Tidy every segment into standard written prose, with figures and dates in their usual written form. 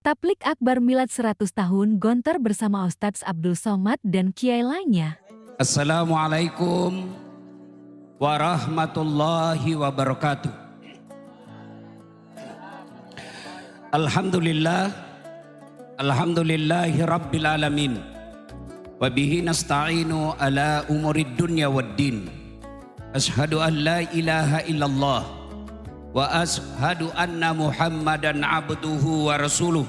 Tablik Akbar Milad 100 tahun Gontor bersama Ustadz Abdul Somad dan kiai lainnya. Assalamualaikum warahmatullahi wabarakatuh. Alhamdulillahi rabbil alamin. Wa bihi nasta'inu ala umurid dunya waddin. Ashhadu an la ilaha illallah wa ashhadu anna Muhammadan abduhu wa rasuluh.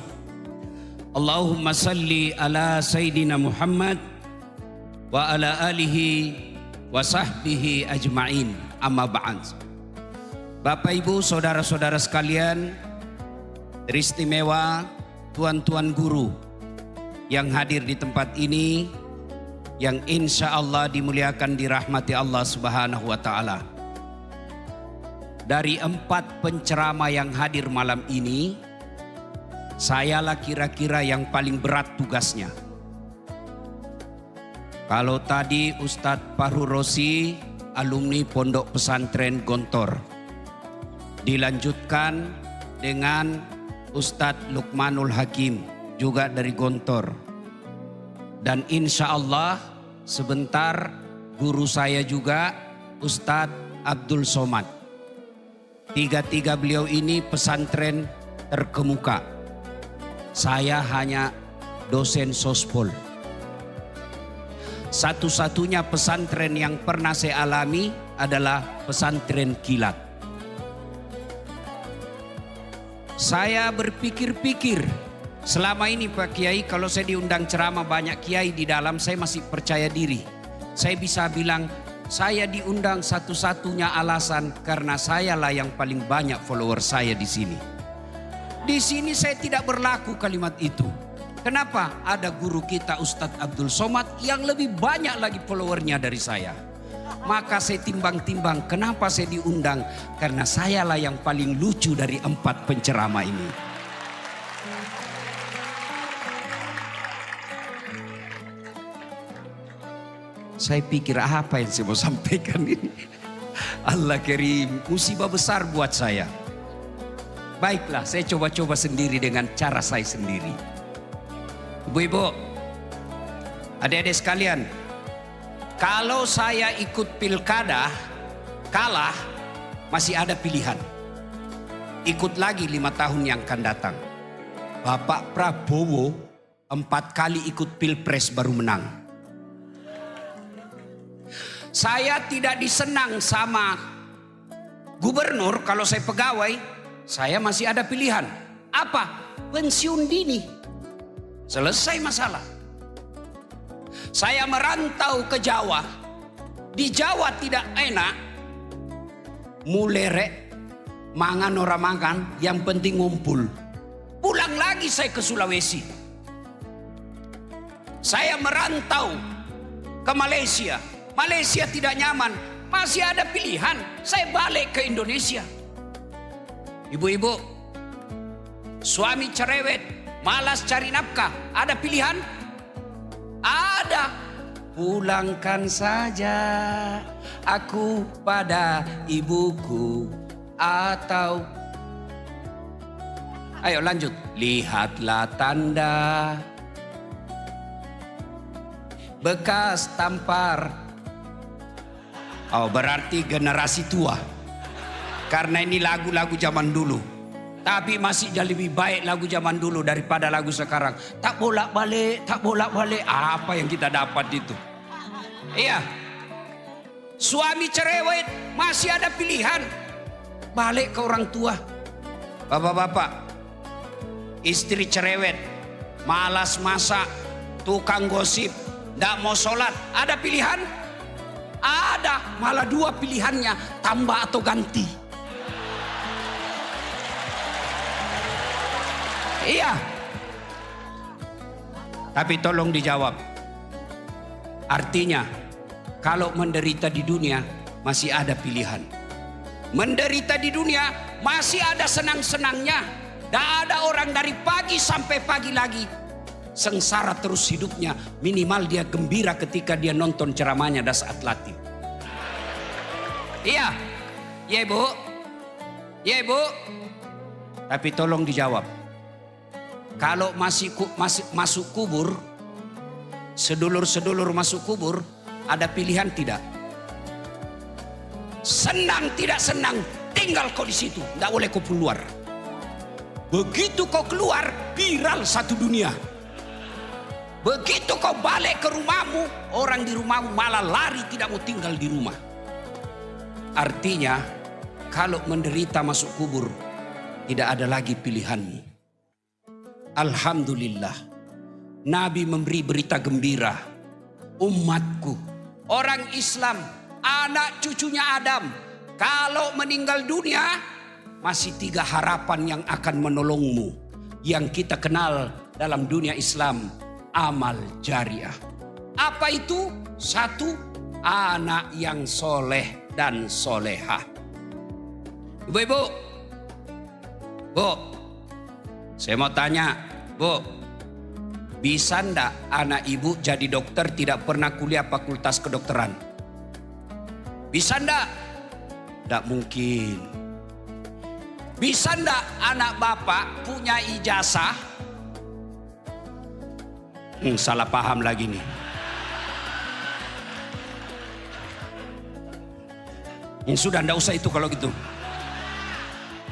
Allahumma salli ala Sayyidina Muhammad wa ala alihi wa sahbihi ajma'in, amma ba'd. Bapak Ibu, saudara-saudara sekalian, teristimewa tuan-tuan guru yang hadir di tempat ini, yang insya Allah dimuliakan dirahmati Allah Subhanahu wa Ta'ala. Dari 4 penceramah yang hadir malam ini, sayalah kira-kira yang paling berat tugasnya. Kalau tadi Ustadz Fahru Rosi, alumni Pondok Pesantren Gontor, dilanjutkan dengan Ustadz Luqmanul Hakim, juga dari Gontor. Dan insya Allah sebentar guru saya juga Ustadz Abdul Somad. Tiga-tiga beliau ini pesantren terkemuka. Saya hanya dosen sospol. Satu-satunya pesantren yang pernah saya alami adalah pesantren kilat. Saya berpikir-pikir, selama ini Pak Kiai, kalau saya diundang ceramah banyak kiai di dalam, saya masih percaya diri. Saya bisa bilang, saya diundang satu-satunya alasan karena sayalah yang paling banyak follower saya di sini. Di sini saya tidak berlaku kalimat itu. Kenapa? Ada guru kita Ustadz Abdul Somad yang lebih banyak lagi followernya dari saya. Maka saya timbang-timbang, kenapa saya diundang? Karena sayalah yang paling lucu dari 4 penceramah ini. Saya pikir apa yang saya mau sampaikan ini? Allah Karim, musibah besar buat saya. Baiklah, saya coba-coba sendiri dengan cara saya sendiri. Ibu-ibu, adik-adik sekalian, kalau saya ikut pilkada, kalah, masih ada pilihan. Ikut lagi 5 tahun yang akan datang. Bapak Prabowo 4 kali ikut pilpres baru menang. Saya tidak disenang sama gubernur, kalau saya pegawai, saya masih ada pilihan. Apa? Pensiun dini. Selesai masalah. Saya merantau ke Jawa. Di Jawa tidak enak. Mulere, mangan ora makan, yang penting ngumpul. Pulang lagi saya ke Sulawesi. Saya merantau ke Malaysia. Malaysia tidak nyaman, masih ada pilihan. Saya balik ke Indonesia. Ibu-ibu, suami cerewet, malas cari nafkah, ada pilihan? Ada. Pulangkan saja aku pada ibuku, atau ayo lanjut. Lihatlah tanda bekas tampar. Oh, berarti generasi tua. Karena ini lagu-lagu zaman dulu. Tapi masih lebih baik lagu zaman dulu daripada lagu sekarang. Tak bolak-balik, tak bolak-balik. Apa yang kita dapat itu? Iya. Suami cerewet, masih ada pilihan. Balik ke orang tua. Bapak-bapak, istri cerewet, malas masak, tukang gosip, tidak mau sholat. Ada pilihan? Ada, malah 2 pilihannya, tambah atau ganti. Iya. Tapi tolong dijawab. Artinya, kalau menderita di dunia masih ada pilihan. Menderita di dunia masih ada senang-senangnya. Tidak ada orang dari pagi sampai pagi lagi sengsara terus hidupnya. Minimal dia gembira ketika dia nonton ceramahnya dan saat latih. Iya, ya ibu, ya ibu. Tapi tolong dijawab. Kalau masih masuk kubur, sedulur-sedulur masuk kubur, ada pilihan tidak? Senang tidak senang, tinggal kau di situ, tidak boleh kau keluar. Begitu kau keluar, viral satu dunia. Begitu kau balik ke rumahmu, orang di rumahmu malah lari tidak mau tinggal di rumah. Artinya, kalau menderita masuk kubur, tidak ada lagi pilihanmu. Alhamdulillah, Nabi memberi berita gembira. Umatku, orang Islam, anak cucunya Adam, kalau meninggal dunia, masih 3 harapan yang akan menolongmu. Yang kita kenal dalam dunia Islam, amal jariah. Apa itu? 1, anak yang soleh dan solehah. Ibu-ibu, Bu, saya mau tanya, Bu, bisa ndak anak ibu jadi dokter tidak pernah kuliah fakultas kedokteran? Bisa ndak? Ndak mungkin. Bisa ndak anak bapak punya ijazah? Salah paham lagi nih. Sudah ndak usah itu kalau gitu.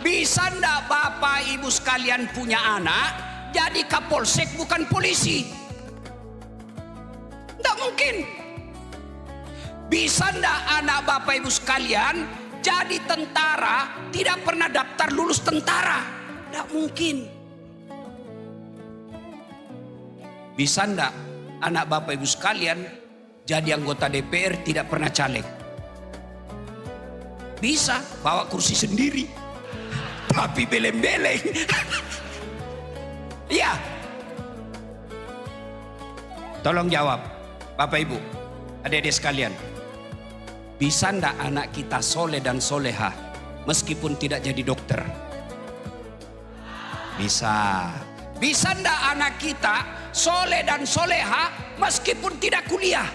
Bisa ndak bapak ibu sekalian punya anak jadi kapolsek bukan polisi? Ndak mungkin. Bisa ndak anak bapak ibu sekalian jadi tentara tidak pernah daftar lulus tentara? Ndak mungkin. Bisa ndak anak bapak ibu sekalian jadi anggota DPR tidak pernah caleg? Bisa, bawa kursi sendiri. Tapi beleng-beleng. Iya. Tolong jawab, Bapak Ibu, adik-adik sekalian. Bisa ndak anak kita soleh dan solehah meskipun tidak jadi dokter? Bisa. Bisa ndak anak kita soleh dan solehah meskipun tidak kuliah?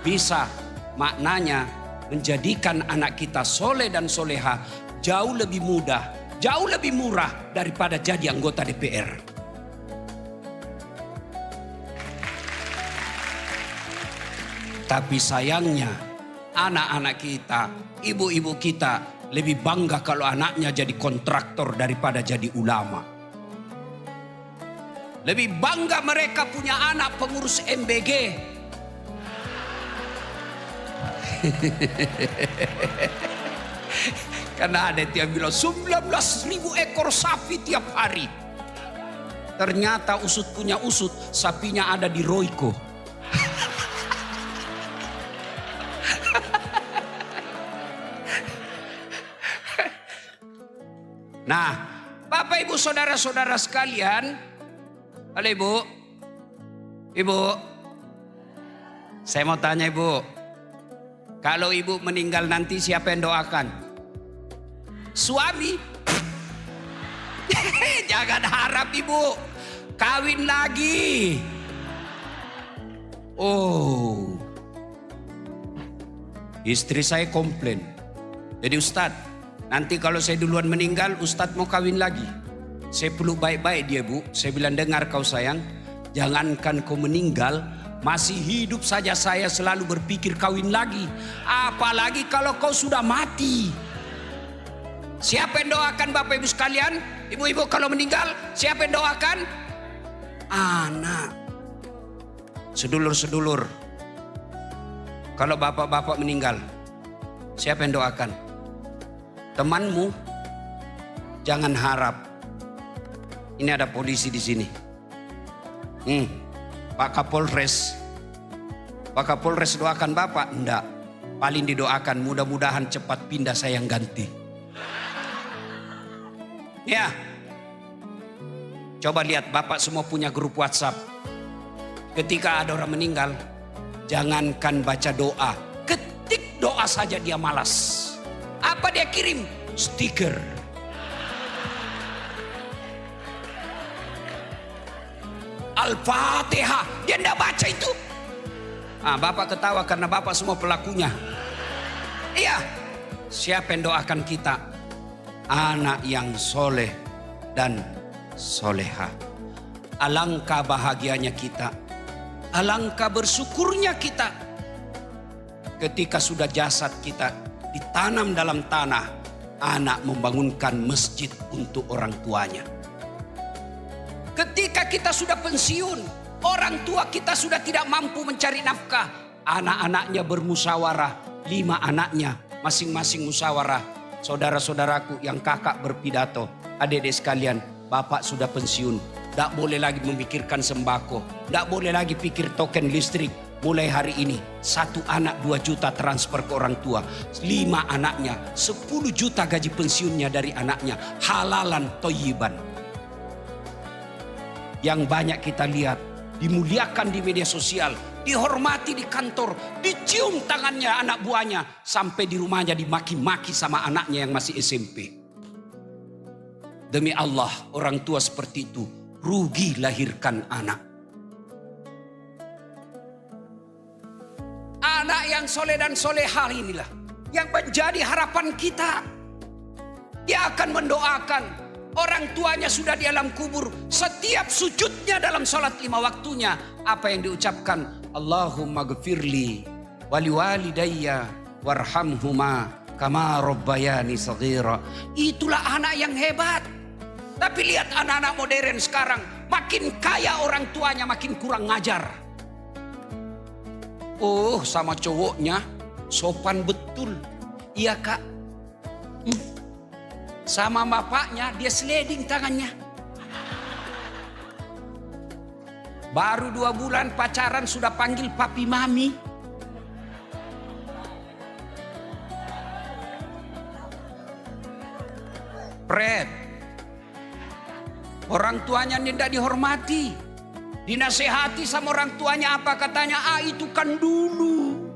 Bisa. Maknanya menjadikan anak kita soleh dan solehah jauh lebih mudah, jauh lebih murah daripada jadi anggota DPR. Tapi sayangnya anak-anak kita, ibu-ibu kita lebih bangga kalau anaknya jadi kontraktor daripada jadi ulama. Lebih bangga mereka punya anak pengurus MBG. Karena ada yang bilang 19.000 ekor sapi tiap hari. Ternyata usut punya usut, sapinya ada di Royco. Nah, Bapak Ibu saudara-saudara sekalian, halo Ibu, Ibu, saya mau tanya Ibu, kalau Ibu meninggal nanti siapa yang doakan? Suami? Jangan harap Ibu kawin lagi. Oh, istri saya komplain. Jadi Ustadz, nanti kalau saya duluan meninggal, Ustadz mau kawin lagi. Saya peluk baik-baik dia Bu. Saya bilang, dengar kau sayang, jangankan kau meninggal, masih hidup saja saya selalu berpikir kawin lagi. Apalagi kalau kau sudah mati. Siapa yang doakan Bapak Ibu sekalian? Ibu-ibu kalau meninggal, siapa yang doakan? Anak. Sedulur-sedulur, kalau bapak-bapak meninggal, siapa yang doakan? Temanmu. Jangan harap. Ini ada polisi di sini. Pak Kapolres. Pak Kapolres doakan bapak? Enggak. Paling didoakan mudah-mudahan cepat pindah saya yang ganti. Ya. Coba lihat, bapak semua punya grup WhatsApp. Ketika ada orang meninggal, jangankan baca doa, ketik doa saja dia malas. Apa dia kirim? Stiker. Al-Fatihah. Dia tidak baca itu. Bapak ketawa karena bapak semua pelakunya. Iya. Siapa yang doakan kita? Anak yang soleh dan soleha. Alangkah bahagianya kita, alangkah bersyukurnya kita ketika sudah jasad kita ditanam dalam tanah, anak membangunkan masjid untuk orang tuanya. Ketika kita sudah pensiun, orang tua kita sudah tidak mampu mencari nafkah, anak-anaknya bermusyawarah, 5 anaknya masing-masing musyawarah. Saudara-saudaraku yang kakak berpidato, adik-adik sekalian, bapak sudah pensiun, tidak boleh lagi memikirkan sembako, tidak boleh lagi pikir token listrik. Mulai hari ini 1 anak 2 juta transfer ke orang tua, 5 anaknya 10 juta gaji pensiunnya dari anaknya, halalan toyiban. Yang banyak kita lihat dimuliakan di media sosial, dihormati di kantor, dicium tangannya anak buahnya, sampai di rumahnya dimaki-maki sama anaknya yang masih SMP. Demi Allah, orang tua seperti itu rugi lahirkan anak. Anak yang soleh dan solehah inilah yang menjadi harapan kita. Dia akan mendoakan orang tuanya sudah di alam kubur. Setiap sujudnya dalam sholat 5 waktunya, apa yang diucapkan? Allahumma gfirli wali walidayya warhamhuma kama rabbayani saghira. Itulah anak yang hebat. Tapi lihat anak-anak modern sekarang, makin kaya orang tuanya makin kurang ngajar. Oh, sama cowoknya sopan betul. Iya kak. Sama bapaknya dia sliding tangannya. Baru 2 bulan pacaran sudah panggil papi mami. Pret. Orang tuanya tidak dihormati. Dinasehati sama orang tuanya, apa katanya? Itu kan dulu.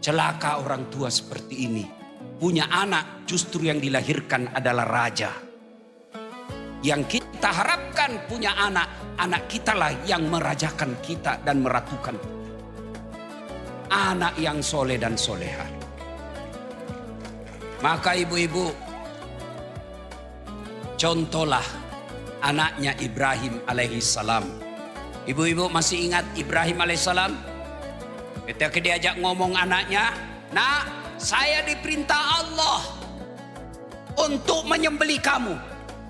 Celaka orang tua seperti ini. Punya anak justru yang dilahirkan adalah raja. Yang kita harapkan punya anak, anak kita lah yang merajakan kita dan meratukan. Anak yang soleh dan soleha. Maka ibu-ibu, contohlah anaknya Ibrahim alaihissalam. Ibu-ibu masih ingat Ibrahim alaihissalam? Ketika diajak ngomong anaknya, "Nak, saya diperintah Allah untuk menyembelih kamu.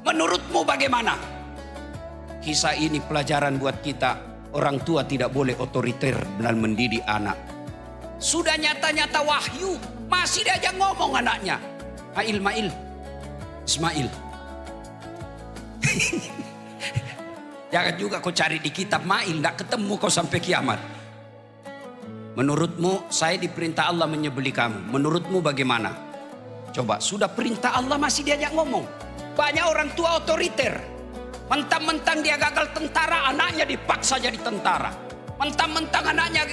Menurutmu bagaimana?" Kisah ini pelajaran buat kita. Orang tua tidak boleh otoriter dalam mendidik anak. Sudah nyata-nyata wahyu, masih diajak ngomong anaknya. Mail, Ismail. Jangan juga kau cari di kitab Mail, tidak ketemu kau sampai kiamat. Menurutmu saya diperintah Allah menyembelih kamu, menurutmu bagaimana? Coba, sudah perintah Allah masih diajak ngomong. Banyak orang tua otoriter. Mentang-mentang dia gagal tentara, anaknya dipaksa jadi tentara. Mentang-mentang anaknya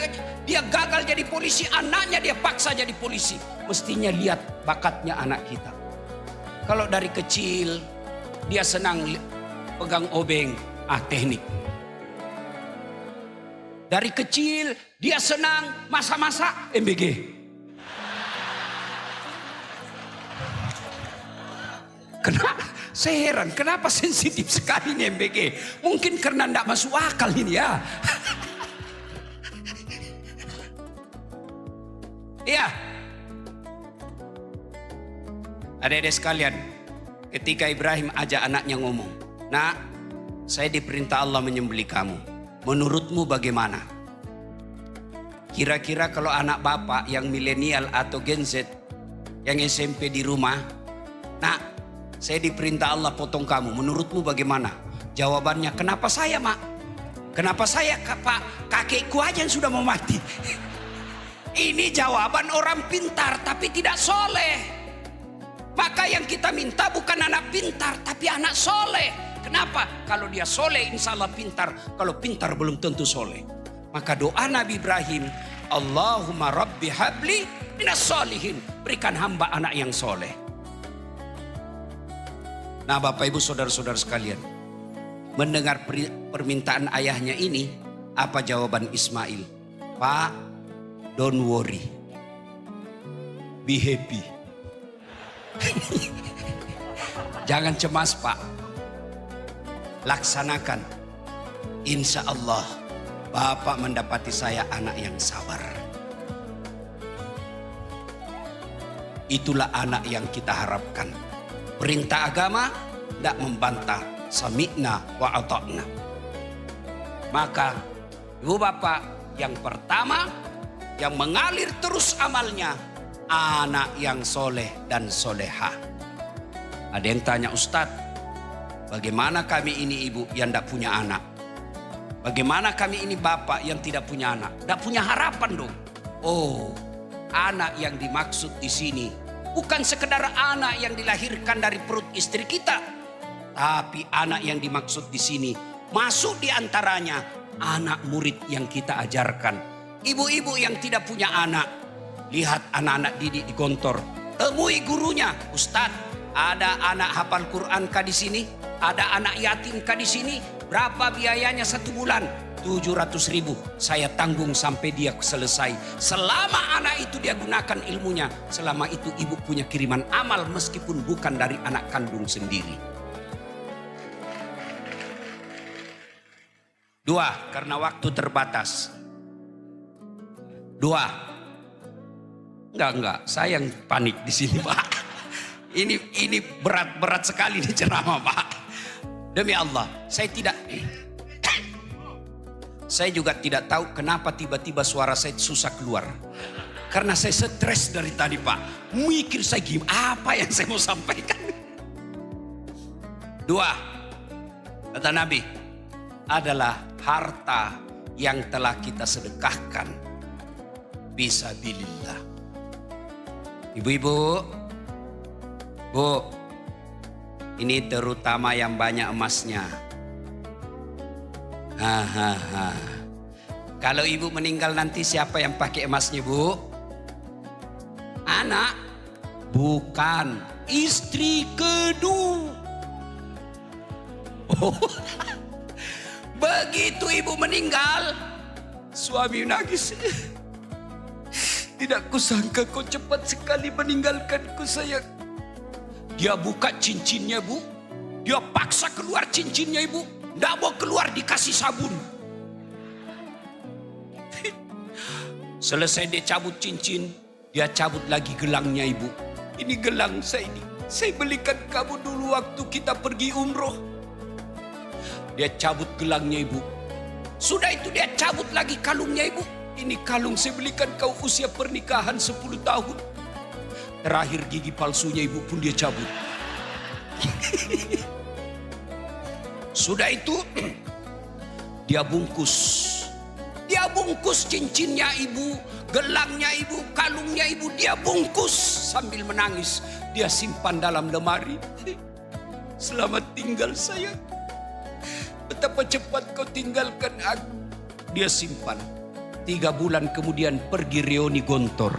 dia gagal jadi polisi, anaknya dia paksa jadi polisi. Mestinya lihat bakatnya anak kita. Kalau dari kecil dia senang pegang obeng, teknik. Dari kecil dia senang masa-masa MBG. Kenapa? Saya heran, kenapa sensitif sekali nih MBG? Mungkin karena tidak masuk akal ini ya. Iya. Adik-adik sekalian, ketika Ibrahim ajak anaknya ngomong, "Nak, saya diperintah Allah menyembelih kamu. Menurutmu bagaimana?" Kira-kira kalau anak bapak yang milenial atau Gen Z, yang SMP di rumah, "Nak, saya diperintah Allah potong kamu. Menurutmu bagaimana?" Jawabannya, "Kenapa saya, Mak? Kenapa saya, Pak? Kakekku aja yang sudah mau mati." Ini jawaban orang pintar tapi tidak soleh. Maka yang kita minta bukan anak pintar, tapi anak soleh. Kenapa? Kalau dia soleh insya Allah pintar. Kalau pintar belum tentu soleh. Maka doa Nabi Ibrahim, Allahumma rabbi habli minas solihin. Berikan hamba anak yang soleh. Nah Bapak Ibu Saudara-saudara sekalian, mendengar permintaan ayahnya ini, apa jawaban Ismail? "Pak, don't worry. Be happy." Jangan cemas Pak. laksanakan. Insya Allah Bapak mendapati saya anak yang sabar. Itulah anak yang kita harapkan. Perintah agama tidak membantah. Sami'na wa ata'na. Maka ibu bapak, yang pertama yang mengalir terus amalnya, anak yang soleh dan soleha. Ada yang tanya, Ustadz, bagaimana kami ini ibu yang tidak punya anak? Bagaimana kami ini bapak yang tidak punya anak? Tidak punya harapan dong. Oh, anak yang dimaksud di sini bukan sekedar anak yang dilahirkan dari perut istri kita, tapi anak yang dimaksud di sini masuk di antaranya anak murid yang kita ajarkan. Ibu-ibu yang tidak punya anak, lihat anak-anak didik di Gontor, temui gurunya. Ustadz, ada anak hafal Quran kah di sini? Ada anak yatim kah di sini? Berapa biayanya 1 bulan? 700.000 saya tanggung sampai dia selesai. Selama anak itu dia gunakan ilmunya, selama itu ibu punya kiriman amal meskipun bukan dari anak kandung sendiri. 2, karena waktu terbatas. 2, enggak, saya yang panik di sini Pak. Ini berat sekali nih ceramah Pak. Demi Allah, saya juga tidak tahu kenapa tiba-tiba suara saya susah keluar. Karena saya stres dari tadi Pak. Mikir saya gimana, apa yang saya mau sampaikan. 2, kata Nabi, adalah harta yang telah kita sedekahkan fisabilillah. Ibu-ibu, Bu, ini terutama yang banyak emasnya. Kalau ibu meninggal nanti siapa yang pakai emasnya, Bu? Anak? Bukan, istri kedua. Oh. Begitu ibu meninggal, suami nangis. Tidak kusangka kau cepat sekali meninggalkanku sayang. Dia buka cincinnya Bu. Dia paksa keluar cincinnya ibu. Tidak mau keluar, dikasih sabun. Selesai dia cabut cincin, dia cabut lagi gelangnya ibu. Ini gelang saya ini. Saya belikan kamu dulu waktu kita pergi umroh. Dia cabut gelangnya ibu. Sudah itu dia cabut lagi kalungnya ibu. Ini kalung saya belikan kau usia pernikahan 10 tahun. Terakhir gigi palsunya ibu pun dia cabut. Sudah itu dia bungkus. Dia bungkus cincinnya ibu, gelangnya ibu, kalungnya ibu. Dia bungkus sambil menangis. Dia simpan dalam lemari. Selamat tinggal sayang. Betapa cepat kau tinggalkan aku. Dia simpan. 3 bulan kemudian pergi reuni Gontor.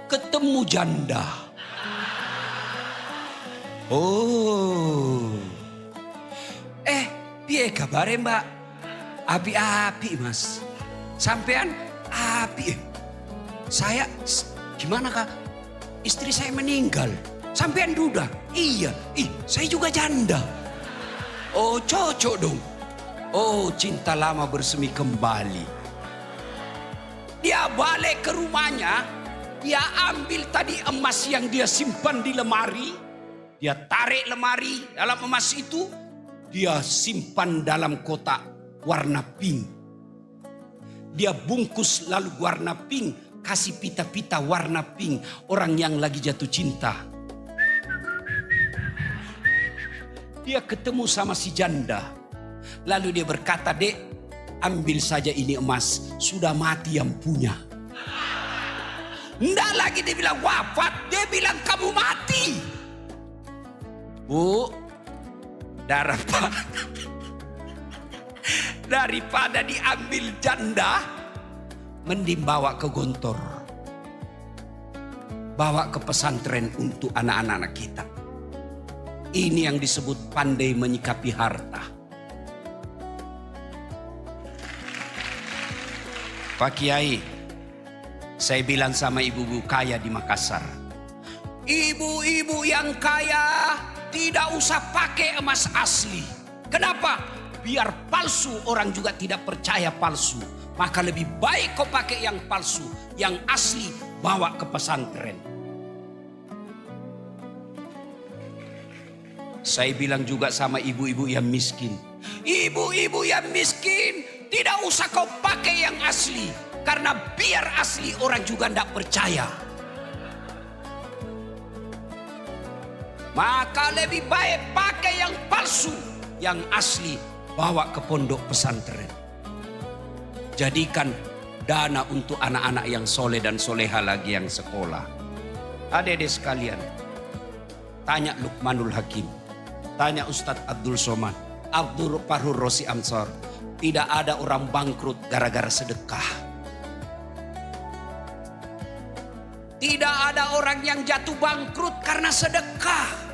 Ketemu janda. Oh. Piye kabare Mbak? Api-api Mas. Sampean api. Saya gimana Kak? Istri saya meninggal. Sampean duda? Iya. Saya juga janda. Oh cocok dong. Oh cinta lama bersemi kembali. Dia balik ke rumahnya. Dia ambil tadi emas yang dia simpan di lemari. Dia tarik lemari dalam emas itu. Dia simpan dalam kotak warna pink. Dia bungkus lalu warna pink. Kasih pita-pita warna pink. Orang yang lagi jatuh cinta. Dia ketemu sama si janda. Lalu dia berkata, "Dek, ambil saja ini emas. Sudah mati yang punya." Nggak lagi dia bilang wafat. Dia bilang kamu mati. Bu, daripada diambil janda, mending bawa ke Gontor. Bawa ke pesantren untuk anak-anak kita. Ini yang disebut pandai menyikapi harta. Pak Kiai, saya bilang sama ibu-ibu kaya di Makassar. Ibu-ibu yang kaya tidak usah pakai emas asli. Kenapa? Biar palsu orang juga tidak percaya palsu. Maka lebih baik kau pakai yang palsu, yang asli bawa ke pesantren. Saya bilang juga sama ibu-ibu yang miskin. Ibu-ibu yang miskin, tidak usah kau pakai yang asli. Karena biar asli orang juga tidak percaya. Maka lebih baik pakai yang palsu, yang asli bawa ke pondok pesantren. Jadikan dana untuk anak-anak yang soleh dan soleha lagi yang sekolah. Adik-adik sekalian, tanya Luqmanul Hakim, tanya Ustadz Abdul Somad, Abdul Fahur Rosi Amsar. Tidak ada orang bangkrut gara-gara sedekah. Tidak ada orang yang jatuh bangkrut karena sedekah.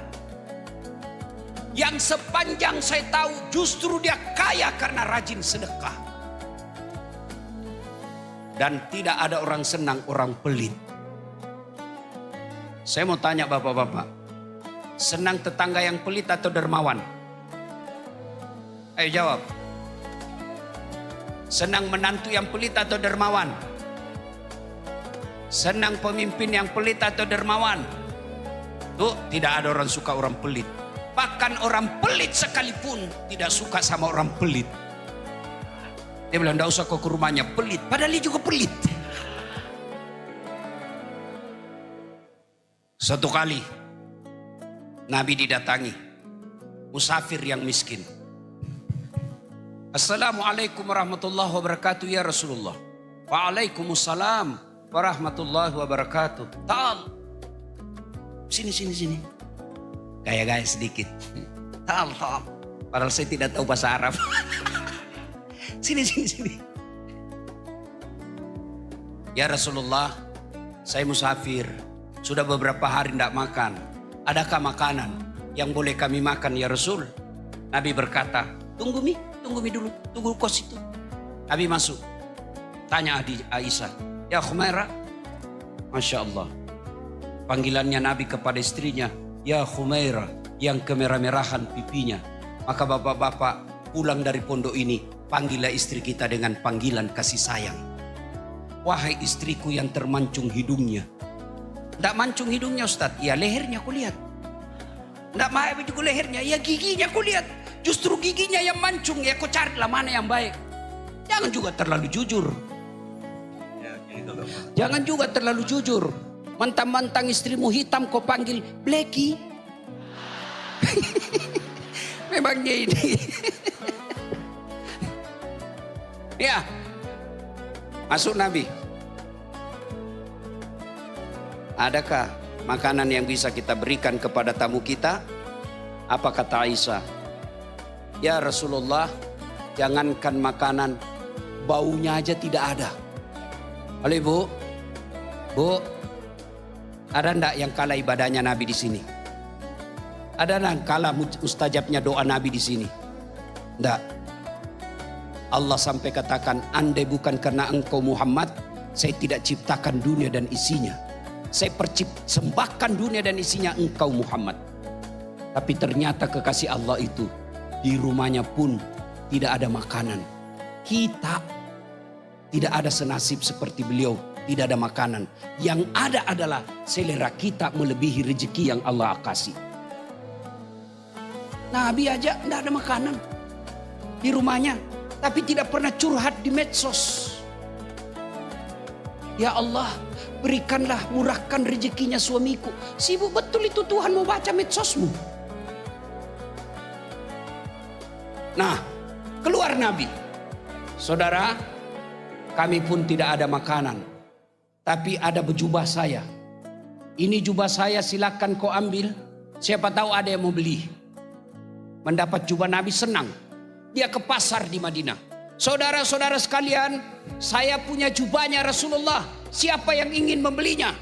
Yang sepanjang saya tahu justru dia kaya karena rajin sedekah. Dan tidak ada orang senang orang pelit. Saya mau tanya bapak-bapak, senang tetangga yang pelit atau dermawan? Ayo jawab. Senang menantu yang pelit atau dermawan? Senang pemimpin yang pelit atau dermawan? Tuh, tidak ada orang suka orang pelit. Bahkan orang pelit sekalipun tidak suka sama orang pelit. Dia bilang, tidak usah kau ke rumahnya, pelit. Padahal dia juga pelit. Suatu kali, Nabi didatangi musafir yang miskin. Assalamualaikum warahmatullahi wabarakatuh ya Rasulullah. Waalaikumsalam warahmatullahi wabarakatuh. Ta'al. Sini. Gaya-gaya sedikit. Ta'al. Padahal saya tidak tahu bahasa Arab. Sini. Ya Rasulullah, saya musafir. Sudah beberapa hari tidak makan. Adakah makanan yang boleh kami makan ya Rasul? Nabi berkata, tunggu mi dulu. Tunggu kos itu. Nabi masuk. Tanya Aisyah, ya Khumairah. Masya Allah. Panggilannya Nabi kepada istrinya, ya Khumairah, yang kemerah-merahan pipinya. Maka bapak-bapak pulang dari pondok ini, panggillah istri kita dengan panggilan kasih sayang. Wahai istriku yang termancung hidungnya. Tidak mancung hidungnya Ustaz, ya lehernya aku lihat. Tidak mau juga lehernya, ya giginya aku lihat. Justru giginya yang mancung, ya aku carilah mana yang baik. Jangan juga terlalu jujur. Jangan juga terlalu jujur. Mentang-mentang istrimu hitam kau panggil Blacky. Memangnya ini. Ya, masuk Nabi. Adakah makanan yang bisa kita berikan kepada tamu kita? Apa kata Aisyah? Ya Rasulullah, jangankan makanan, baunya aja tidak ada. Halo Ibu, Bu, ada enggak yang kalah ibadahnya Nabi di sini? Ada enggak kalah mustajabnya doa Nabi di sini? Enggak. Allah sampai katakan, andai bukan karena engkau Muhammad, saya tidak ciptakan dunia dan isinya. Saya persembahkan dunia dan isinya engkau Muhammad. Tapi ternyata kekasih Allah itu, di rumahnya pun tidak ada makanan. Kita tidak ada senasib seperti beliau, tidak ada makanan. Yang ada adalah selera kita melebihi rezeki yang Allah kasih. Nabi aja tidak ada makanan di rumahnya, tapi tidak pernah curhat di medsos. Ya Allah, berikanlah, murahkan rezekinya suamiku. Sibuk betul itu Tuhan mau baca medsosmu. Nah, keluar Nabi. Saudara, kami pun tidak ada makanan. Tapi ada jubah saya. Ini jubah saya, silakan kau ambil. Siapa tahu ada yang mau beli. Mendapat jubah Nabi senang. Dia ke pasar di Madinah. Saudara-saudara sekalian, saya punya jubahnya Rasulullah. Siapa yang ingin membelinya?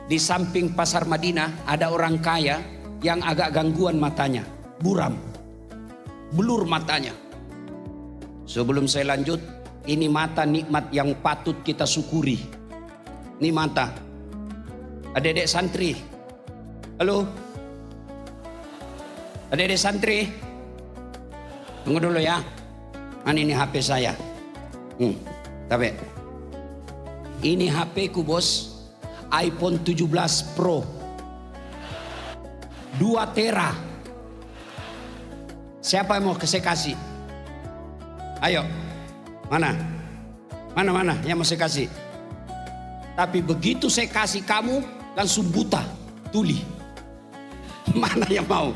Di samping pasar Madinah ada orang kaya yang agak gangguan matanya. Buram. Blur matanya. Sebelum saya lanjut, ini mata nikmat yang patut kita syukuri. Ini mata. Adik-adik santri. Halo. Adik-adik santri, tunggu dulu ya. Ini HP saya. Tapi ini HP ku bos, iPhone 17 Pro 2 tera. Siapa yang mau saya kasih? Ayo, mana yang mau saya kasih? Tapi begitu saya kasih kamu langsung buta, tuli. Mana yang mau?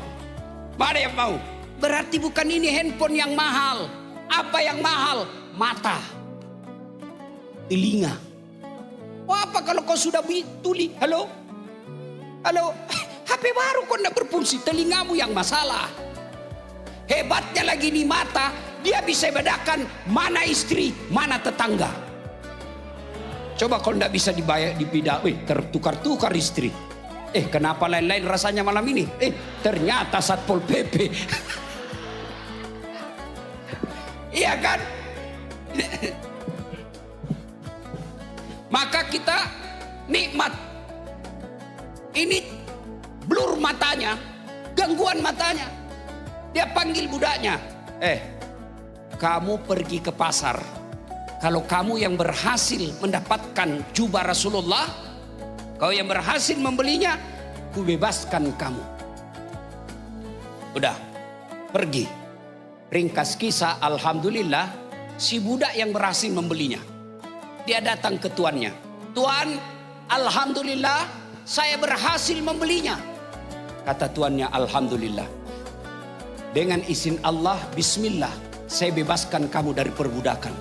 Mana yang mau? Berarti bukan ini handphone yang mahal. Apa yang mahal? Mata, telinga. Apa kalau kau sudah tuli? Halo? HP baru kau tidak berfungsi, telingamu yang masalah. Hebatnya lagi di mata, dia bisa bedakan mana istri, mana tetangga. Coba kalau tidak bisa dipindah, tertukar-tukar istri. Kenapa lain-lain rasanya malam ini? Ternyata Satpol PP. Iya kan? Maka kita nikmat. Ini blur matanya, gangguan matanya. Dia panggil budaknya. Kamu pergi ke pasar. Kalau kamu yang berhasil mendapatkan jubah Rasulullah, kau yang berhasil membelinya, ku bebaskan kamu. Udah, pergi. Ringkas kisah, alhamdulillah, si budak yang berhasil membelinya. Dia datang ke tuannya. Tuan, alhamdulillah, saya berhasil membelinya. Kata tuannya, alhamdulillah. Dengan izin Allah, bismillah, saya bebaskan kamu dari perbudakan.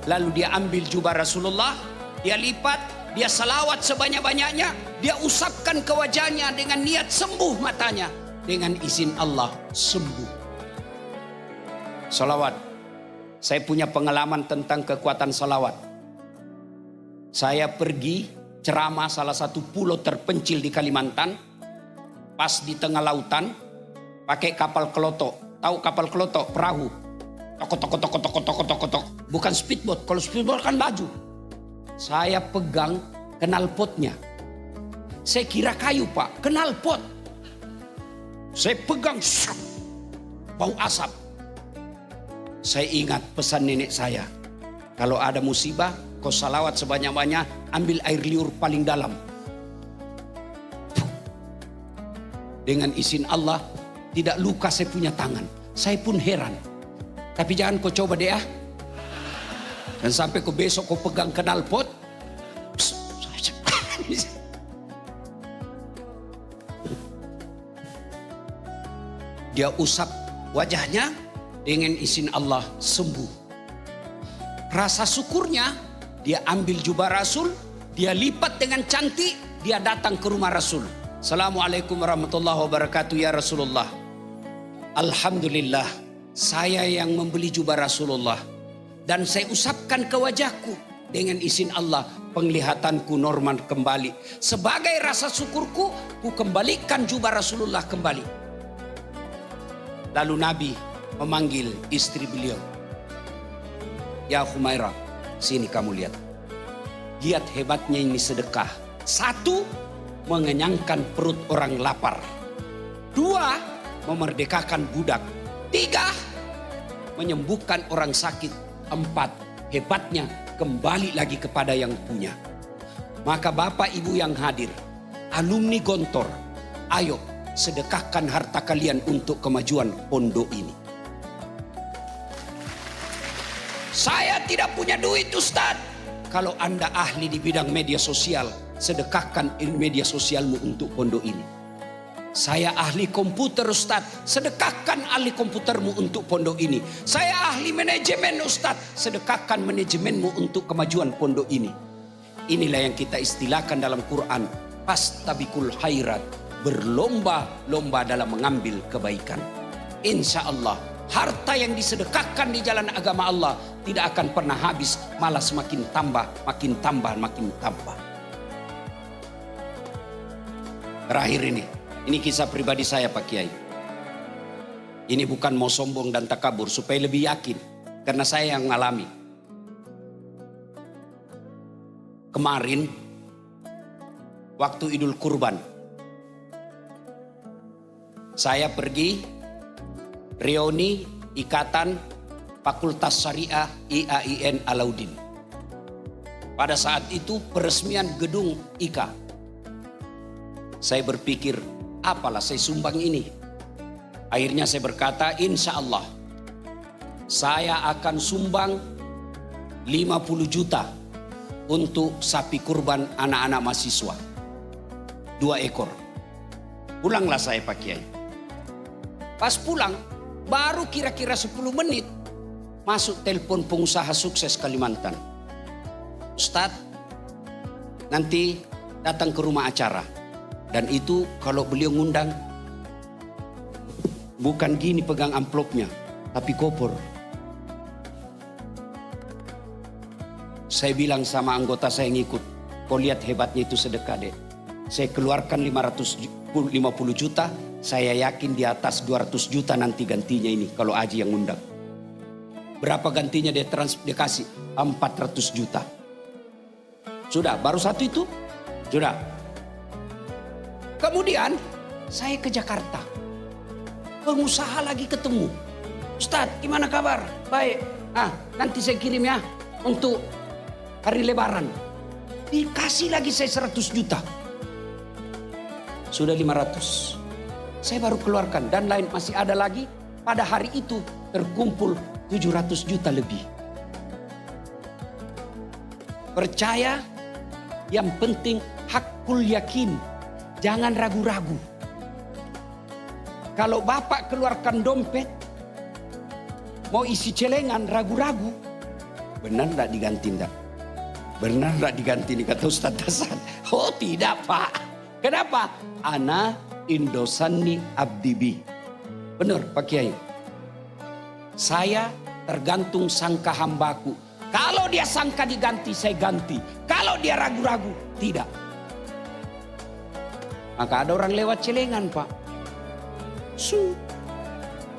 Lalu dia ambil jubah Rasulullah, dia lipat, dia salawat sebanyak-banyaknya, dia usapkan ke wajahnya dengan niat sembuh matanya. Dengan izin Allah, sembuh. Salawat. Saya punya pengalaman tentang kekuatan salawat. Saya pergi ceramah salah satu pulau terpencil di Kalimantan. Pas di tengah lautan, pakai kapal kelotok. Tahu kapal kelotok, perahu. Tok. Bukan speedboat. Kalau speedboat kan laju. Saya pegang knalpotnya. Saya kira kayu pak, knalpot. Saya pegang, bau asap. Saya ingat pesan nenek saya. Kalau ada musibah, kau salawat sebanyak-banyak, ambil air liur paling dalam. Dengan izin Allah, tidak luka saya punya tangan. Saya pun heran. Tapi jangan kau coba deh ya. Dan sampai kau besok kau pegang knalpot. Dia usap wajahnya, dengan izin Allah sembuh. Rasa syukurnya, dia ambil jubah Rasul, dia lipat dengan cantik, dia datang ke rumah Rasul. Assalamualaikum warahmatullahi wabarakatuh ya Rasulullah. Alhamdulillah, saya yang membeli jubah Rasulullah. Dan saya usapkan ke wajahku. Dengan izin Allah, penglihatanku normal kembali. Sebagai rasa syukurku, ku kembalikan jubah Rasulullah kembali. Lalu Nabi memanggil istri beliau. Ya Humairah, sini kamu lihat. Lihat hebatnya ini sedekah. 1, mengenyangkan perut orang lapar. 2, memerdekakan budak. 3, menyembuhkan orang sakit. 4, hebatnya kembali lagi kepada yang punya. Maka Bapak Ibu yang hadir, alumni Gontor, ayo sedekahkan harta kalian untuk kemajuan pondok ini. Saya tidak punya duit Ustaz. Kalau Anda ahli di bidang media sosial, sedekahkan media sosialmu untuk pondok ini. Saya ahli komputer Ustaz, sedekahkan ahli komputermu untuk pondok ini. Saya ahli manajemen Ustaz, sedekahkan manajemenmu untuk kemajuan pondok ini. Inilah yang kita istilahkan dalam Quran, fastabiqul khairat, berlomba-lomba dalam mengambil kebaikan. Insya Allah harta yang disedekahkan di jalan agama Allah tidak akan pernah habis, malah semakin tambah, makin tambah, makin tambah. Terakhir ini kisah pribadi saya Pak Kiai. Ini bukan mau sombong dan takabur, supaya lebih yakin, karena saya yang mengalami. Kemarin waktu Idul Kurban, Saya pergi reuni Ikatan Fakultas Syariah IAIN Alauddin. Pada saat itu peresmian gedung IKA. Saya berpikir, apalah saya sumbang ini. Akhirnya saya berkata, insya Allah saya akan sumbang 50 juta untuk sapi kurban anak-anak mahasiswa. 2 ekor. Pulanglah saya Pak Kiai. Pas pulang, baru kira-kira 10 menit, masuk telepon pengusaha sukses Kalimantan. Ustadz, nanti datang ke rumah acara. Dan itu kalau beliau ngundang, bukan gini pegang amplopnya, tapi koper. Saya bilang sama anggota saya yang ikut, kau lihat hebatnya itu sedekah deh. Saya keluarkan 550 juta, saya yakin di atas 200 juta nanti gantinya ini kalau Aji yang undang. Berapa gantinya dia kasih? 400 juta. Sudah, baru satu itu? Sudah. Kemudian saya ke Jakarta. Pengusaha lagi ketemu. Ustadz, gimana kabar? Baik. Nanti saya kirim ya untuk hari lebaran. Dikasih lagi saya 100 juta. Sudah 500. Saya baru keluarkan dan lain masih ada lagi. Pada hari itu terkumpul 700 juta lebih. Percaya, yang penting hakul yakin. Jangan ragu-ragu. Kalau Bapak keluarkan dompet, mau isi celengan ragu-ragu, benar enggak diganti enggak? Benar enggak diganti nih kata Ustaz Hasan? Oh tidak Pak. Kenapa? Ana indosani abdibi. Benar Pak Kiai. Saya tergantung sangka hambaku. Kalau dia sangka diganti, saya ganti. Kalau dia ragu-ragu, tidak. Maka ada orang lewat celengan Pak.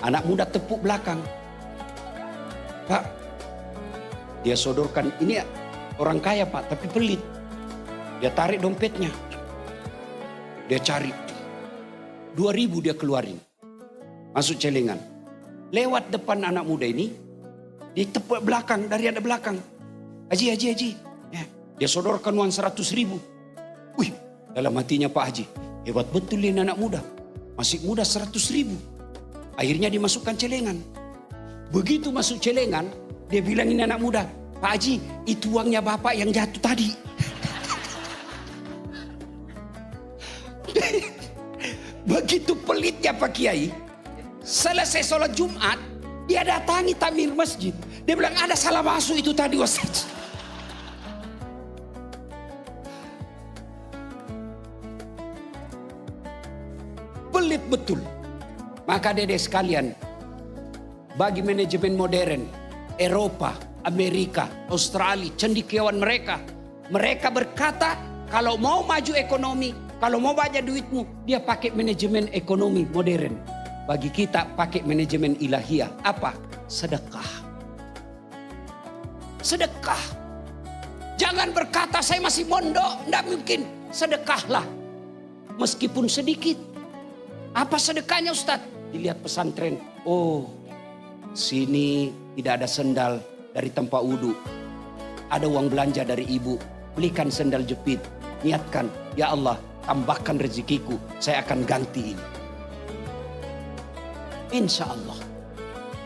Anak muda tepuk belakang. Pak, dia sodorkan, ini orang kaya Pak, tapi pelit. Dia tarik dompetnya. Dia cari. 2.000 dia keluarin. Masuk celengan. Lewat depan anak muda ini. Ditepuk belakang, dari ada belakang. Haji. Ya, dia sodorkan uang 100.000. Wih, dalam hatinya Pak Haji. Hebat betul ini anak muda. Masih muda 100.000. Akhirnya dimasukkan celengan. Begitu masuk celengan, dia bilang ini anak muda. Pak Haji, itu uangnya Bapak yang jatuh tadi. Begitu pelitnya Pak Kiai. Selesai sholat Jumat, dia datangi takmir masjid. Dia bilang ada salah masuk itu tadi Ustaz. Pelit betul. Maka dedek sekalian, bagi manajemen modern, Eropa, Amerika, Australia, cendekiawan mereka berkata kalau mau maju ekonomi, kalau mau banyak duitmu, dia pakai manajemen ekonomi modern. Bagi kita pakai manajemen ilahiyah. Apa? Sedekah. Sedekah. Jangan berkata saya masih mondok, tidak mungkin. Sedekahlah. Meskipun sedikit. Apa sedekahnya Ustaz? Dilihat pesantren. Oh, sini tidak ada sendal dari tempat wudhu. Ada uang belanja dari ibu. Belikan sendal jepit. Niatkan, ya Allah, tambahkan rezekiku. Saya akan ganti ini. Insya Allah.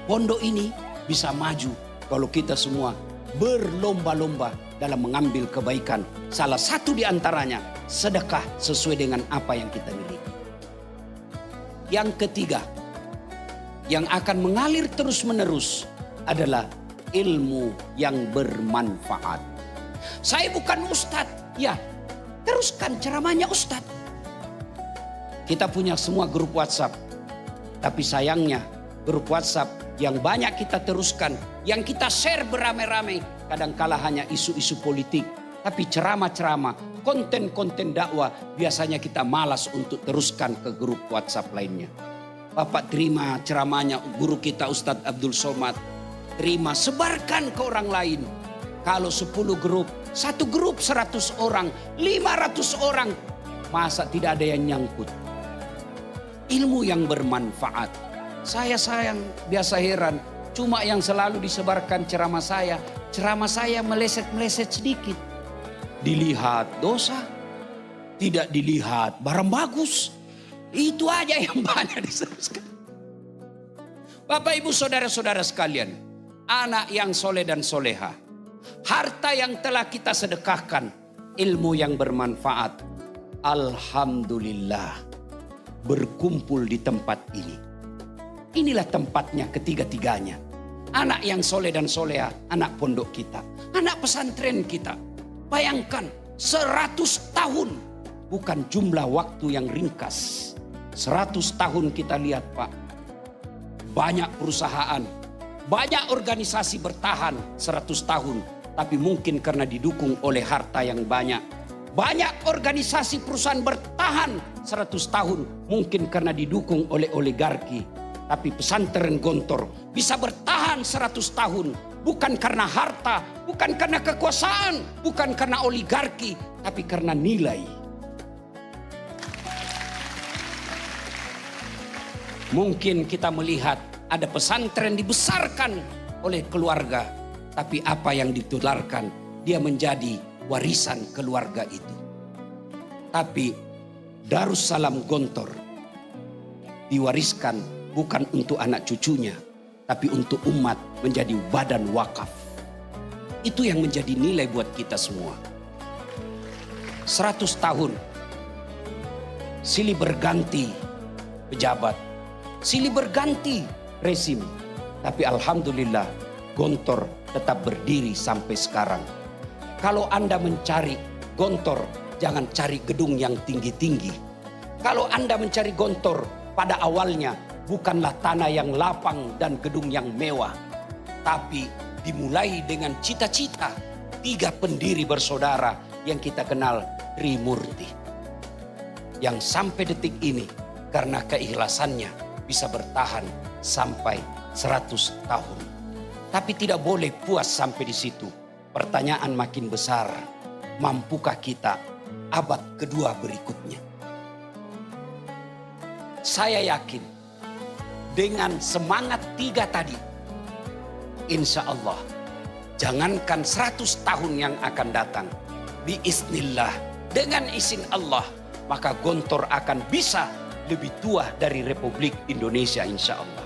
Pondok ini bisa maju kalau kita semua berlomba-lomba dalam mengambil kebaikan. Salah satu di antaranya sedekah sesuai dengan apa yang kita miliki. Yang ketiga, yang akan mengalir terus-menerus adalah ilmu yang bermanfaat. Saya bukan ustadz, ya teruskan ceramahnya ustadz. Kita punya semua grup WhatsApp, tapi sayangnya grup WhatsApp yang banyak kita teruskan, yang kita share beramai-ramai, kadangkala hanya isu-isu politik. Tapi ceramah-ceramah, konten-konten dakwah biasanya kita malas untuk teruskan ke grup WhatsApp lainnya. Bapak terima ceramahnya guru kita Ustadz Abdul Somad. Terima, sebarkan ke orang lain. Kalau 10 grup, satu grup 100 orang, 500 orang. Masa tidak ada yang nyangkut? ilmu yang bermanfaat. Saya sayang, biasa heran, cuma yang selalu disebarkan ceramah saya meleset-meleset sedikit. Dilihat dosa, tidak dilihat barang bagus. Itu aja yang banyak disebarkan. Bapak ibu saudara-saudara sekalian, anak yang soleh dan soleha, harta yang telah kita sedekahkan, ilmu yang bermanfaat, alhamdulillah berkumpul di tempat ini. Inilah tempatnya ketiga-tiganya. Anak yang soleh dan soleha, anak pondok kita, anak pesantren kita. Bayangkan 100 tahun, bukan jumlah waktu yang ringkas. 100 tahun kita lihat Pak, banyak perusahaan, banyak organisasi bertahan 100 tahun. Tapi mungkin karena didukung oleh harta yang banyak. Banyak organisasi perusahaan bertahan 100 tahun. Mungkin karena didukung oleh oligarki. Tapi pesantren Gontor bisa bertahan 100 tahun. Bukan karena harta, bukan karena kekuasaan, bukan karena oligarki. Tapi karena nilai. Mungkin kita melihat ada pesantren dibesarkan oleh keluarga. Tapi apa yang ditularkan, dia menjadi warisan keluarga itu. Tapi Darussalam Gontor diwariskan bukan untuk anak cucunya, tapi untuk umat, menjadi badan wakaf. Itu yang menjadi nilai buat kita semua. 100 tahun silih berganti pejabat, silih berganti rezim, tapi alhamdulillah Gontor tetap berdiri sampai sekarang. Kalau Anda mencari Gontor, jangan cari gedung yang tinggi-tinggi. Kalau Anda mencari Gontor, pada awalnya bukanlah tanah yang lapang dan gedung yang mewah. Tapi dimulai dengan cita-cita 3 pendiri bersaudara yang kita kenal Trimurti. Yang sampai detik ini karena keikhlasannya bisa bertahan sampai 100 tahun. Tapi tidak boleh puas sampai di situ. Pertanyaan makin besar, mampukah kita abad kedua berikutnya? Saya yakin dengan semangat 3 tadi, insya Allah, jangankan 100 tahun yang akan datang, biiznillah, dengan izin Allah, maka Gontor akan bisa lebih tua dari Republik Indonesia insya Allah.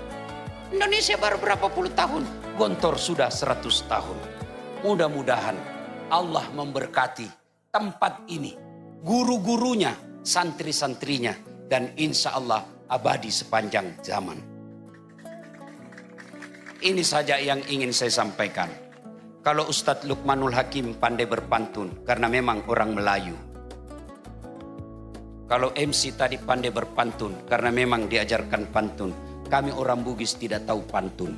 Indonesia baru berapa puluh tahun, Gontor sudah 100 tahun. Mudah-mudahan Allah memberkati tempat ini, guru-gurunya, santri-santrinya, dan insya Allah abadi sepanjang zaman. Ini saja yang ingin saya sampaikan. Kalau Ustadz Lukmanul Hakim pandai berpantun, karena memang orang Melayu. Kalau MC tadi pandai berpantun, karena memang diajarkan pantun. Kami orang Bugis tidak tahu pantun.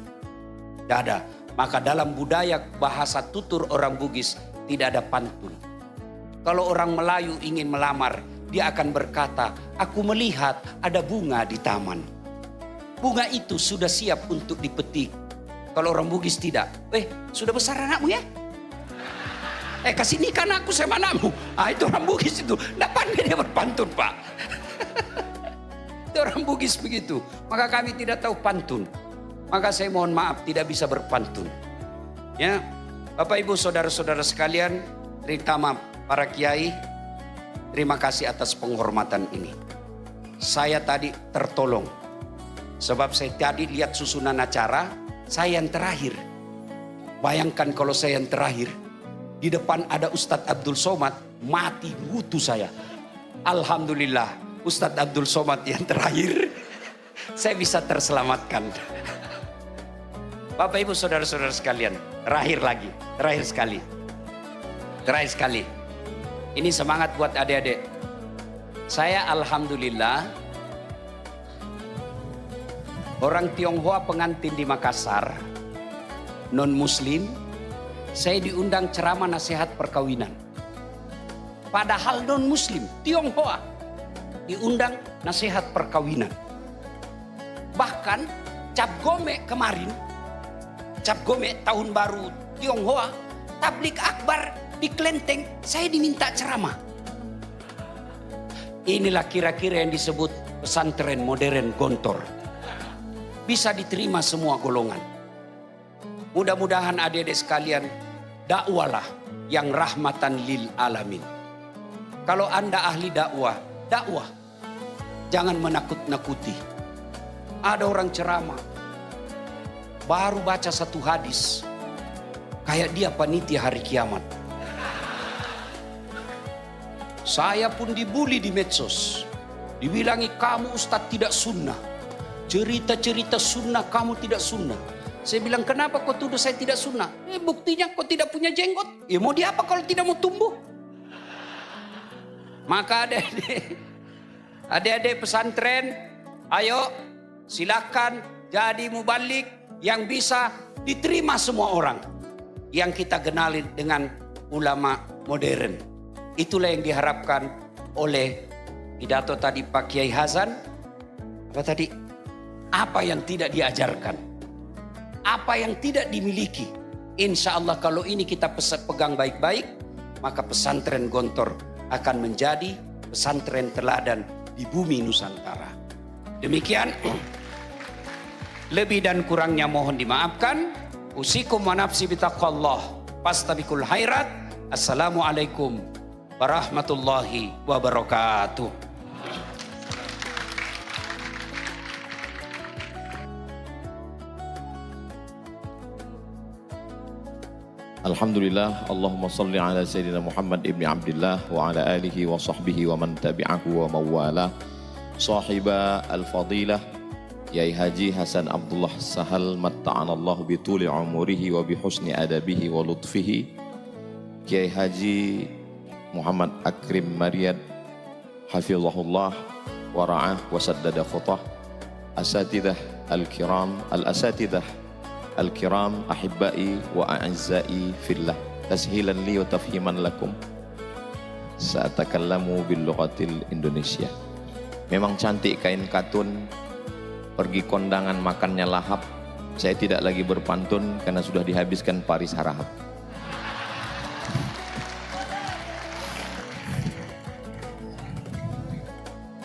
Tidak ada. Maka dalam budaya bahasa tutur orang Bugis tidak ada pantun. Kalau orang Melayu ingin melamar, dia akan berkata, aku melihat ada bunga di taman. Bunga itu sudah siap untuk dipetik. Kalau orang Bugis tidak. Sudah besar anakmu ya? Kasih nikah anakku sama anakmu. Itu orang Bugis itu. Tidak pandai dia berpantun Pak. Itu orang Bugis begitu. Maka kami tidak tahu pantun. Maka saya mohon maaf tidak bisa berpantun. Ya, Bapak Ibu saudara-saudara sekalian, terutama para kiai, terima kasih atas penghormatan ini. Saya tadi tertolong. Sebab saya tadi lihat susunan acara, saya yang terakhir. Bayangkan kalau saya yang terakhir, di depan ada Ustadz Abdul Somad, mati butuh saya. Alhamdulillah. Ustadz Abdul Somad yang terakhir, saya bisa terselamatkan. Bapak Ibu saudara-saudara sekalian, terakhir sekali. Ini semangat buat adik-adik. Saya alhamdulillah, orang Tionghoa pengantin di Makassar, non muslim, saya diundang ceramah nasihat perkawinan. Padahal non muslim, Tionghoa, diundang nasihat perkawinan. Bahkan Cap Gome kemarin, Cap Gome tahun baru Tionghoa, tablik akbar di Klenteng, saya diminta ceramah. Inilah kira-kira yang disebut pesantren modern Gontor. Bisa diterima semua golongan. Mudah-mudahan adik-adik sekalian, dakwalah yang rahmatan lil alamin. Kalau Anda ahli dakwah, dakwah. Jangan menakut-nakuti. Ada orang ceramah, baru baca satu hadis, kayak dia panitia hari kiamat. Saya pun dibully di medsos. Dibilangi kamu ustadz tidak sunnah. Cerita-cerita sunnah kamu tidak sunnah. Saya bilang kenapa kau tuduh saya tidak sunnah? Buktinya kau tidak punya jenggot. Ya mau diapa kalau tidak mau tumbuh? Maka adik-adik pesantren, ayo silakan jadi mubalik yang bisa diterima semua orang. Yang kita kenali dengan ulama modern. Itulah yang diharapkan oleh pidato tadi Pak Kiai Hasan. Apa tadi? Apa yang tidak diajarkan? Apa yang tidak dimiliki? Insya Allah kalau ini kita pegang baik-baik, maka pesantren Gontor akan menjadi pesantren teladan di bumi Nusantara. Demikian, lebih dan kurangnya mohon dimaafkan. Usikum wa nafsi bitaqwallah. Fastabiqul khairat. Assalamualaikum warahmatullahi wabarakatuh. Alhamdulillah, Allahumma salli ala Sayyidina Muhammad ibn Abdullah wa ala alihi wa sahbihi wa man tabi'ahu wa mawala. Sahiba al-fadilah Yai Haji Hasan Abdullah Sahal matta'anallahu bituli umurihi wa bihusni adabihi wa lutfihi. Kiai Haji Muhammad Akrim Maryad hafizahullah wa ra'ah wa saddada khutah. Asatidah al-kiram, al-asatidah al-kiram ahibbai wa a'azzai fillah, tashilan li wa tafhiman lakum sa'atakallamu bil lughatil Indonesia. Memang cantik kain katun, pergi kondangan makannya lahap. Saya tidak lagi berpantun karena sudah dihabiskan Paris Harahap.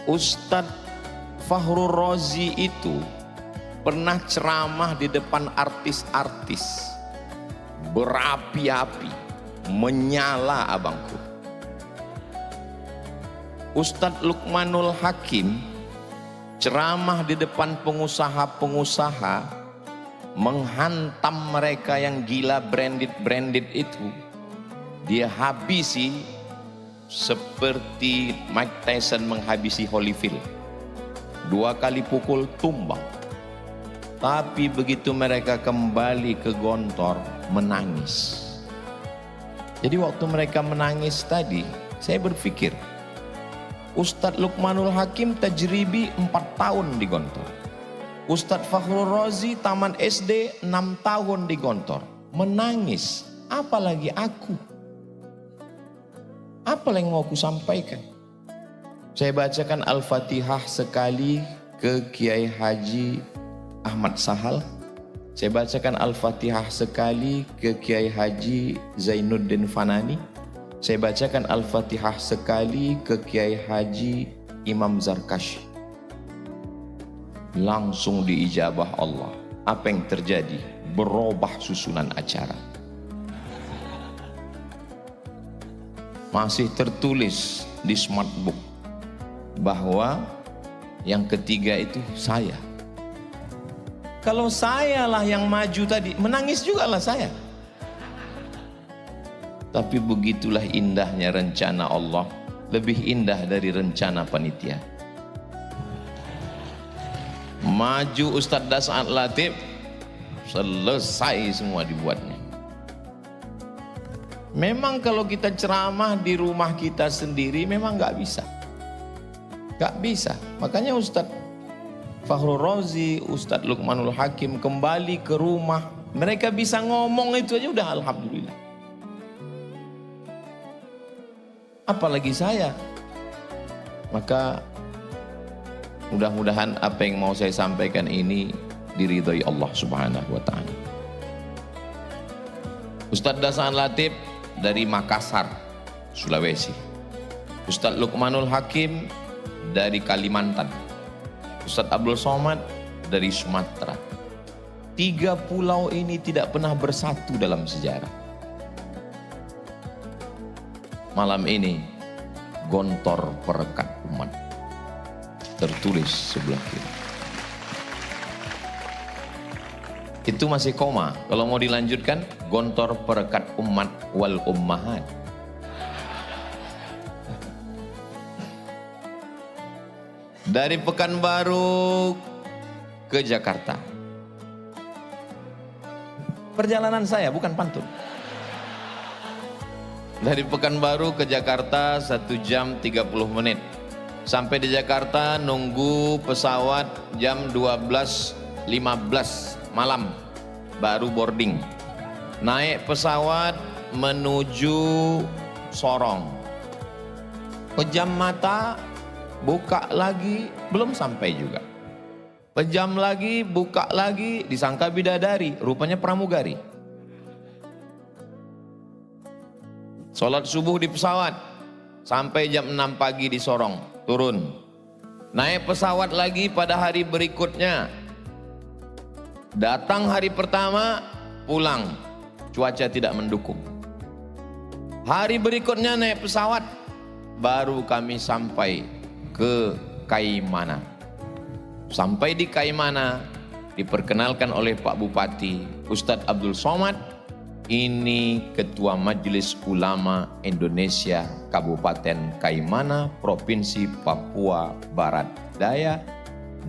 Ustadz Fakhrul Razi itu pernah ceramah di depan artis-artis, berapi-api, menyala abangku. Ustadz Luqmanul Hakim ceramah di depan pengusaha-pengusaha, menghantam mereka yang gila branded itu. Dia habisi seperti Mike Tyson menghabisi Holyfield. 2 kali pukul tumbang. Tapi begitu mereka kembali ke Gontor, menangis. Jadi waktu mereka menangis tadi, saya berpikir, Ustadz Luqmanul Hakim tajribi 4 tahun di Gontor. Ustadz Fakhrul Razi taman SD 6 tahun di Gontor. Menangis, apalagi aku. Apa yang mau aku sampaikan? Saya bacakan Al-Fatihah sekali ke Kiai Haji Ahmad Sahal. Saya bacakan Al-Fatihah sekali ke Kiai Haji Zainuddin Fanani. Saya bacakan Al-Fatihah sekali ke Kiai Haji Imam Zarkashi. Langsung diijabah Allah. Apa yang terjadi? Berubah susunan acara. Masih tertulis di smart book bahwa yang ketiga itu saya. Kalau sayalah yang maju tadi, menangis juga lah saya. Tapi begitulah indahnya rencana Allah, lebih indah dari rencana panitia. Maju Ustadz Das'ad Latif, selesai semua dibuatnya. Memang kalau kita ceramah di rumah kita sendiri memang nggak bisa. Nggak bisa. Makanya Ustadz Fakhrul Razi, Ustadz Luqmanul Hakim kembali ke rumah. Mereka bisa ngomong itu aja udah alhamdulillah. Apalagi saya. Maka mudah-mudahan apa yang mau saya sampaikan ini diridhai Allah Subhanahu wa ta'ala. Ustadz Das'ad Latif dari Makassar, Sulawesi. Ustadz Luqmanul Hakim dari Kalimantan. Ustadz Abdul Somad dari Sumatera. 3 pulau ini tidak pernah bersatu dalam sejarah. Malam ini Gontor Perekat Umat tertulis sebelah kiri. Itu masih koma. Kalau mau dilanjutkan, Gontor Perekat Umat wal Ummahat. Dari Pekanbaru ke Jakarta. Perjalanan saya bukan pantun. Dari Pekanbaru ke Jakarta 1 jam 30 menit. Sampai di Jakarta nunggu pesawat jam 12.15 malam baru boarding. Naik pesawat menuju Sorong. Pejam mata, buka lagi, belum sampai juga. Pejam lagi, buka lagi, disangka bidadari, rupanya pramugari. Sholat subuh di pesawat, sampai jam 6 pagi di Sorong, turun. Naik pesawat lagi pada hari berikutnya. Datang hari pertama, pulang, cuaca tidak mendukung. Hari berikutnya naik pesawat, baru kami sampai ke Kaimana. Sampai di Kaimana, diperkenalkan oleh Pak Bupati Ustadz Abdul Somad. Ini Ketua Majelis Ulama Indonesia Kabupaten Kaimana, Provinsi Papua Barat Daya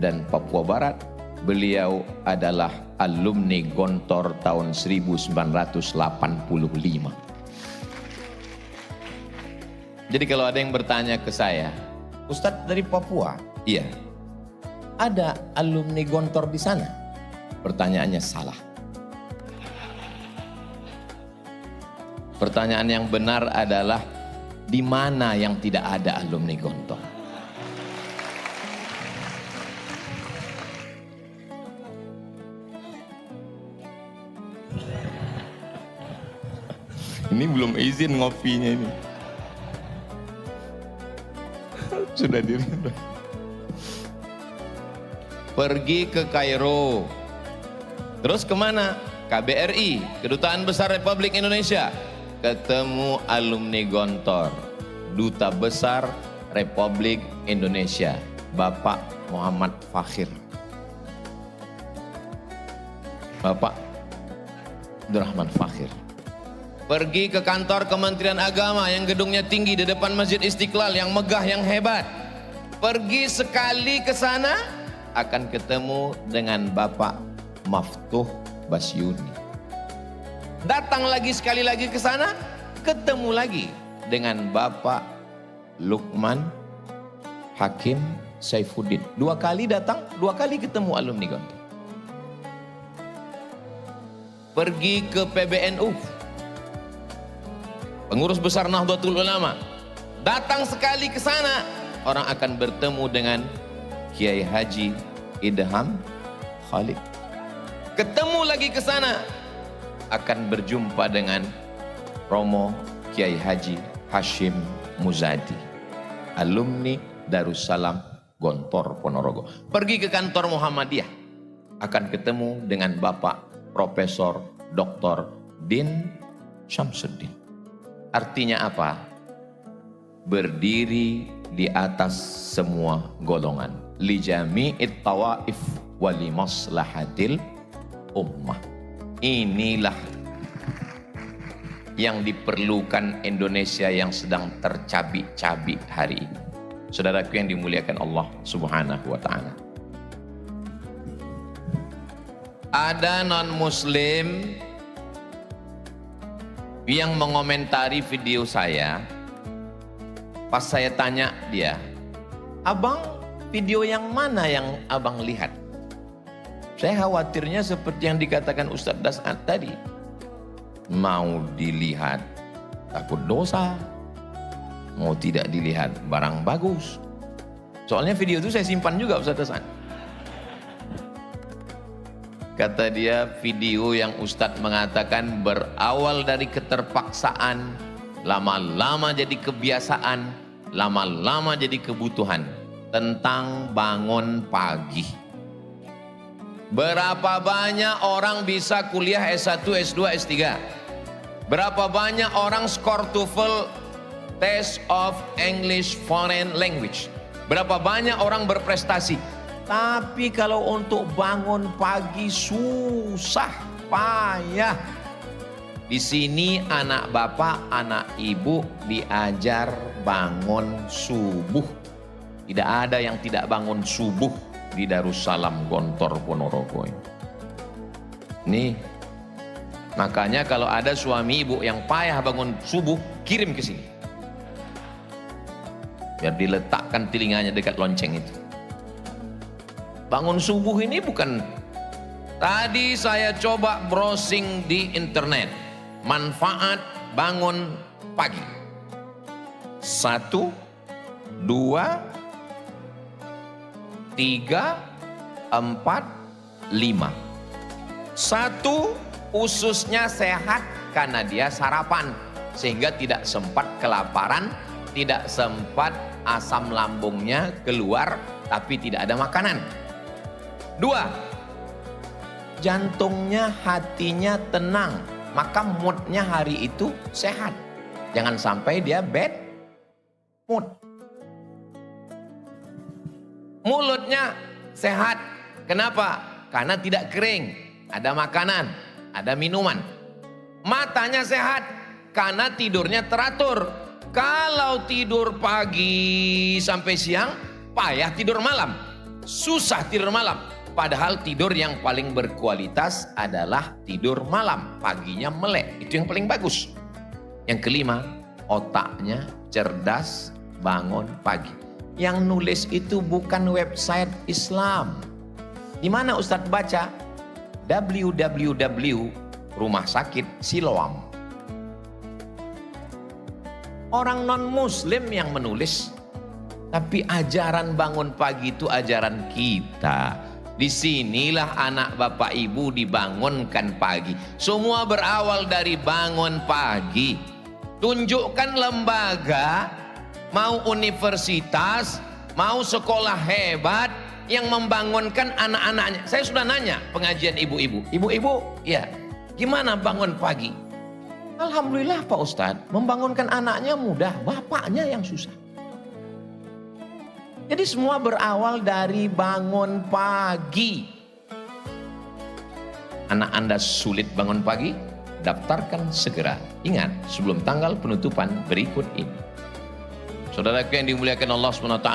dan Papua Barat. Beliau adalah alumni Gontor tahun 1985. Jadi kalau ada yang bertanya ke saya, Ustadz dari Papua? Iya. Ada alumni Gontor di sana? Pertanyaannya salah. Pertanyaan yang benar adalah di mana yang tidak ada alumni Gontor? Ini belum izin ngopinya ini. Sudah dirindut. Pergi ke Kairo. Terus kemana? KBRI, Kedutaan Besar Republik Indonesia. Ketemu alumni Gontor, Duta Besar Republik Indonesia, Bapak Muhammad Fakhir. Bapak Abdurrahman Fakhir. Pergi ke kantor Kementerian Agama yang gedungnya tinggi di depan Masjid Istiqlal, yang megah, yang hebat. Pergi sekali ke sana, akan ketemu dengan Bapak Maftuh Basyuni. Datang lagi sekali lagi ke sana, ketemu lagi dengan Bapak Lukman Hakim Saifuddin. 2 kali datang, 2 kali ketemu alumni Gontor. Pergi ke PBNU, Pengurus Besar Nahdlatul Ulama. Datang sekali ke sana, orang akan bertemu dengan Kiai Haji Idham Khalid. Ketemu lagi ke sana, akan berjumpa dengan Romo Kiai Haji Hashim Muzadi, alumni Darussalam Gontor Ponorogo. Pergi ke kantor Muhammadiyah, akan ketemu dengan Bapak Profesor Dr. Din Syamsuddin. Artinya apa? Berdiri di atas semua golongan. Li jami'it tawaif wa li maslahatil ummah. Inilah yang diperlukan Indonesia yang sedang tercabik-cabik hari ini. Saudaraku yang dimuliakan Allah Subhanahu wa ta'ala. Ada non-muslim yang mengomentari video saya. Pas saya tanya dia, "Abang, video yang mana yang abang lihat?" Saya khawatirnya seperti yang dikatakan Ustadz Das'ad tadi. Mau dilihat takut dosa, mau tidak dilihat barang bagus. Soalnya video itu saya simpan juga Ustadz Das'ad. Kata dia, video yang Ustadz mengatakan berawal dari keterpaksaan, lama-lama jadi kebiasaan, lama-lama jadi kebutuhan. tentang bangun pagi. Berapa banyak orang bisa kuliah S1, S2, S3? Berapa banyak orang skor TOEFL Test of English Foreign Language? Berapa banyak orang berprestasi? Tapi kalau untuk bangun pagi susah, payah. Di sini anak bapak, anak ibu diajar bangun subuh. Tidak ada yang tidak bangun subuh di Darussalam Gontor Ponorogo ini. Nih, makanya kalau ada suami ibu yang payah bangun subuh, kirim ke sini. Biar diletakkan telinganya dekat lonceng itu. Bangun subuh ini bukan, tadi saya coba browsing di internet, manfaat bangun pagi. 1, 2, 3, 4, 5. 1, ususnya sehat karena dia sarapan, sehingga tidak sempat kelaparan, tidak sempat asam lambungnya keluar, tapi tidak ada makanan. 2, jantungnya, hatinya tenang, maka moodnya hari itu sehat. Jangan sampai dia bad mood. Mulutnya sehat. Kenapa? Karena tidak kering, ada makanan, ada minuman. Matanya sehat karena tidurnya teratur. Kalau tidur pagi sampai siang, payah tidur malam, susah tidur malam. Padahal tidur yang paling berkualitas adalah tidur malam, paginya melek, itu yang paling bagus. Yang kelima, otaknya cerdas, bangun pagi. Yang nulis itu bukan website Islam. Di mana Ustadz baca? www Rumah Sakit Siloam. Orang non muslim yang menulis. Tapi ajaran bangun pagi itu ajaran kita. Disinilah anak bapak ibu dibangunkan pagi. Semua berawal dari bangun pagi. Tunjukkan lembaga, mau universitas, mau sekolah hebat yang membangunkan anak-anaknya. Saya sudah nanya pengajian ibu-ibu. Ibu-ibu, ya, gimana bangun pagi? Alhamdulillah Pak Ustadz, membangunkan anaknya mudah, bapaknya yang susah. Jadi semua berawal dari bangun pagi. Anak Anda sulit bangun pagi? Daftarkan segera. Ingat, sebelum tanggal penutupan berikut ini. Saudaraku yang dimuliakan Allah SWT,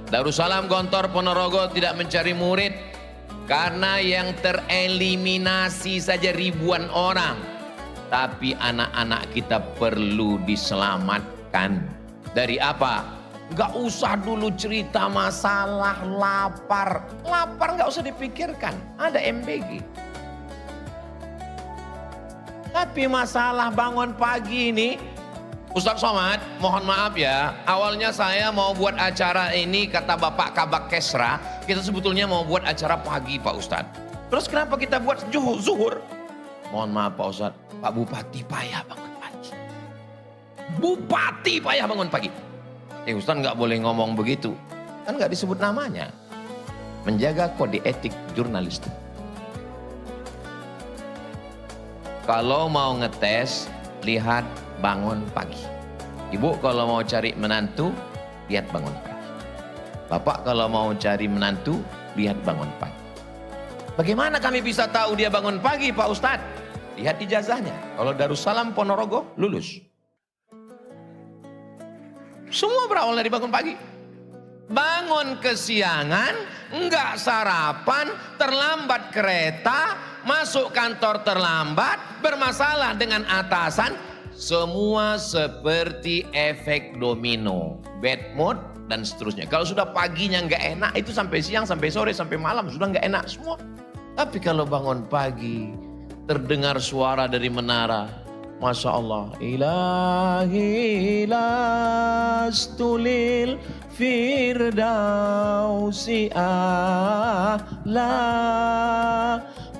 Darussalam Gontor Ponorogo tidak mencari murid karena yang tereliminasi saja ribuan orang. Tapi anak-anak kita perlu diselamatkan. Dari apa? Gak usah dulu cerita masalah lapar. Lapar gak usah dipikirkan, ada MBG. Tapi masalah bangun pagi ini, Ustadz Somad, mohon maaf ya, awalnya saya mau buat acara ini, kata Bapak Kabak Kesra, kita sebetulnya mau buat acara pagi Pak Ustadz. Terus kenapa kita buat zuhur? Mohon maaf Pak Ustadz, Pak Bupati payah bangun pagi. Bupati payah bangun pagi. Ustadz nggak boleh ngomong begitu, kan nggak disebut namanya. Menjaga kode etik jurnalistik. Kalau mau ngetes, lihat bangun pagi. Ibu kalau mau cari menantu, lihat bangun pagi. Bapak kalau mau cari menantu, lihat bangun pagi. Bagaimana kami bisa tahu dia bangun pagi Pak Ustadz? Lihat ijazahnya. Kalau Darussalam Ponorogo, lulus. Semua berawal dari bangun pagi. Bangun kesiangan, enggak sarapan, terlambat kereta, masuk kantor terlambat, bermasalah dengan atasan, semua seperti efek domino, bad mood dan seterusnya. Kalau sudah paginya enggak enak, itu sampai siang, sampai sore, sampai malam sudah enggak enak semua. Tapi kalau bangun pagi, terdengar suara dari menara, Masya Allah, ilahi lastulil firdausi a'la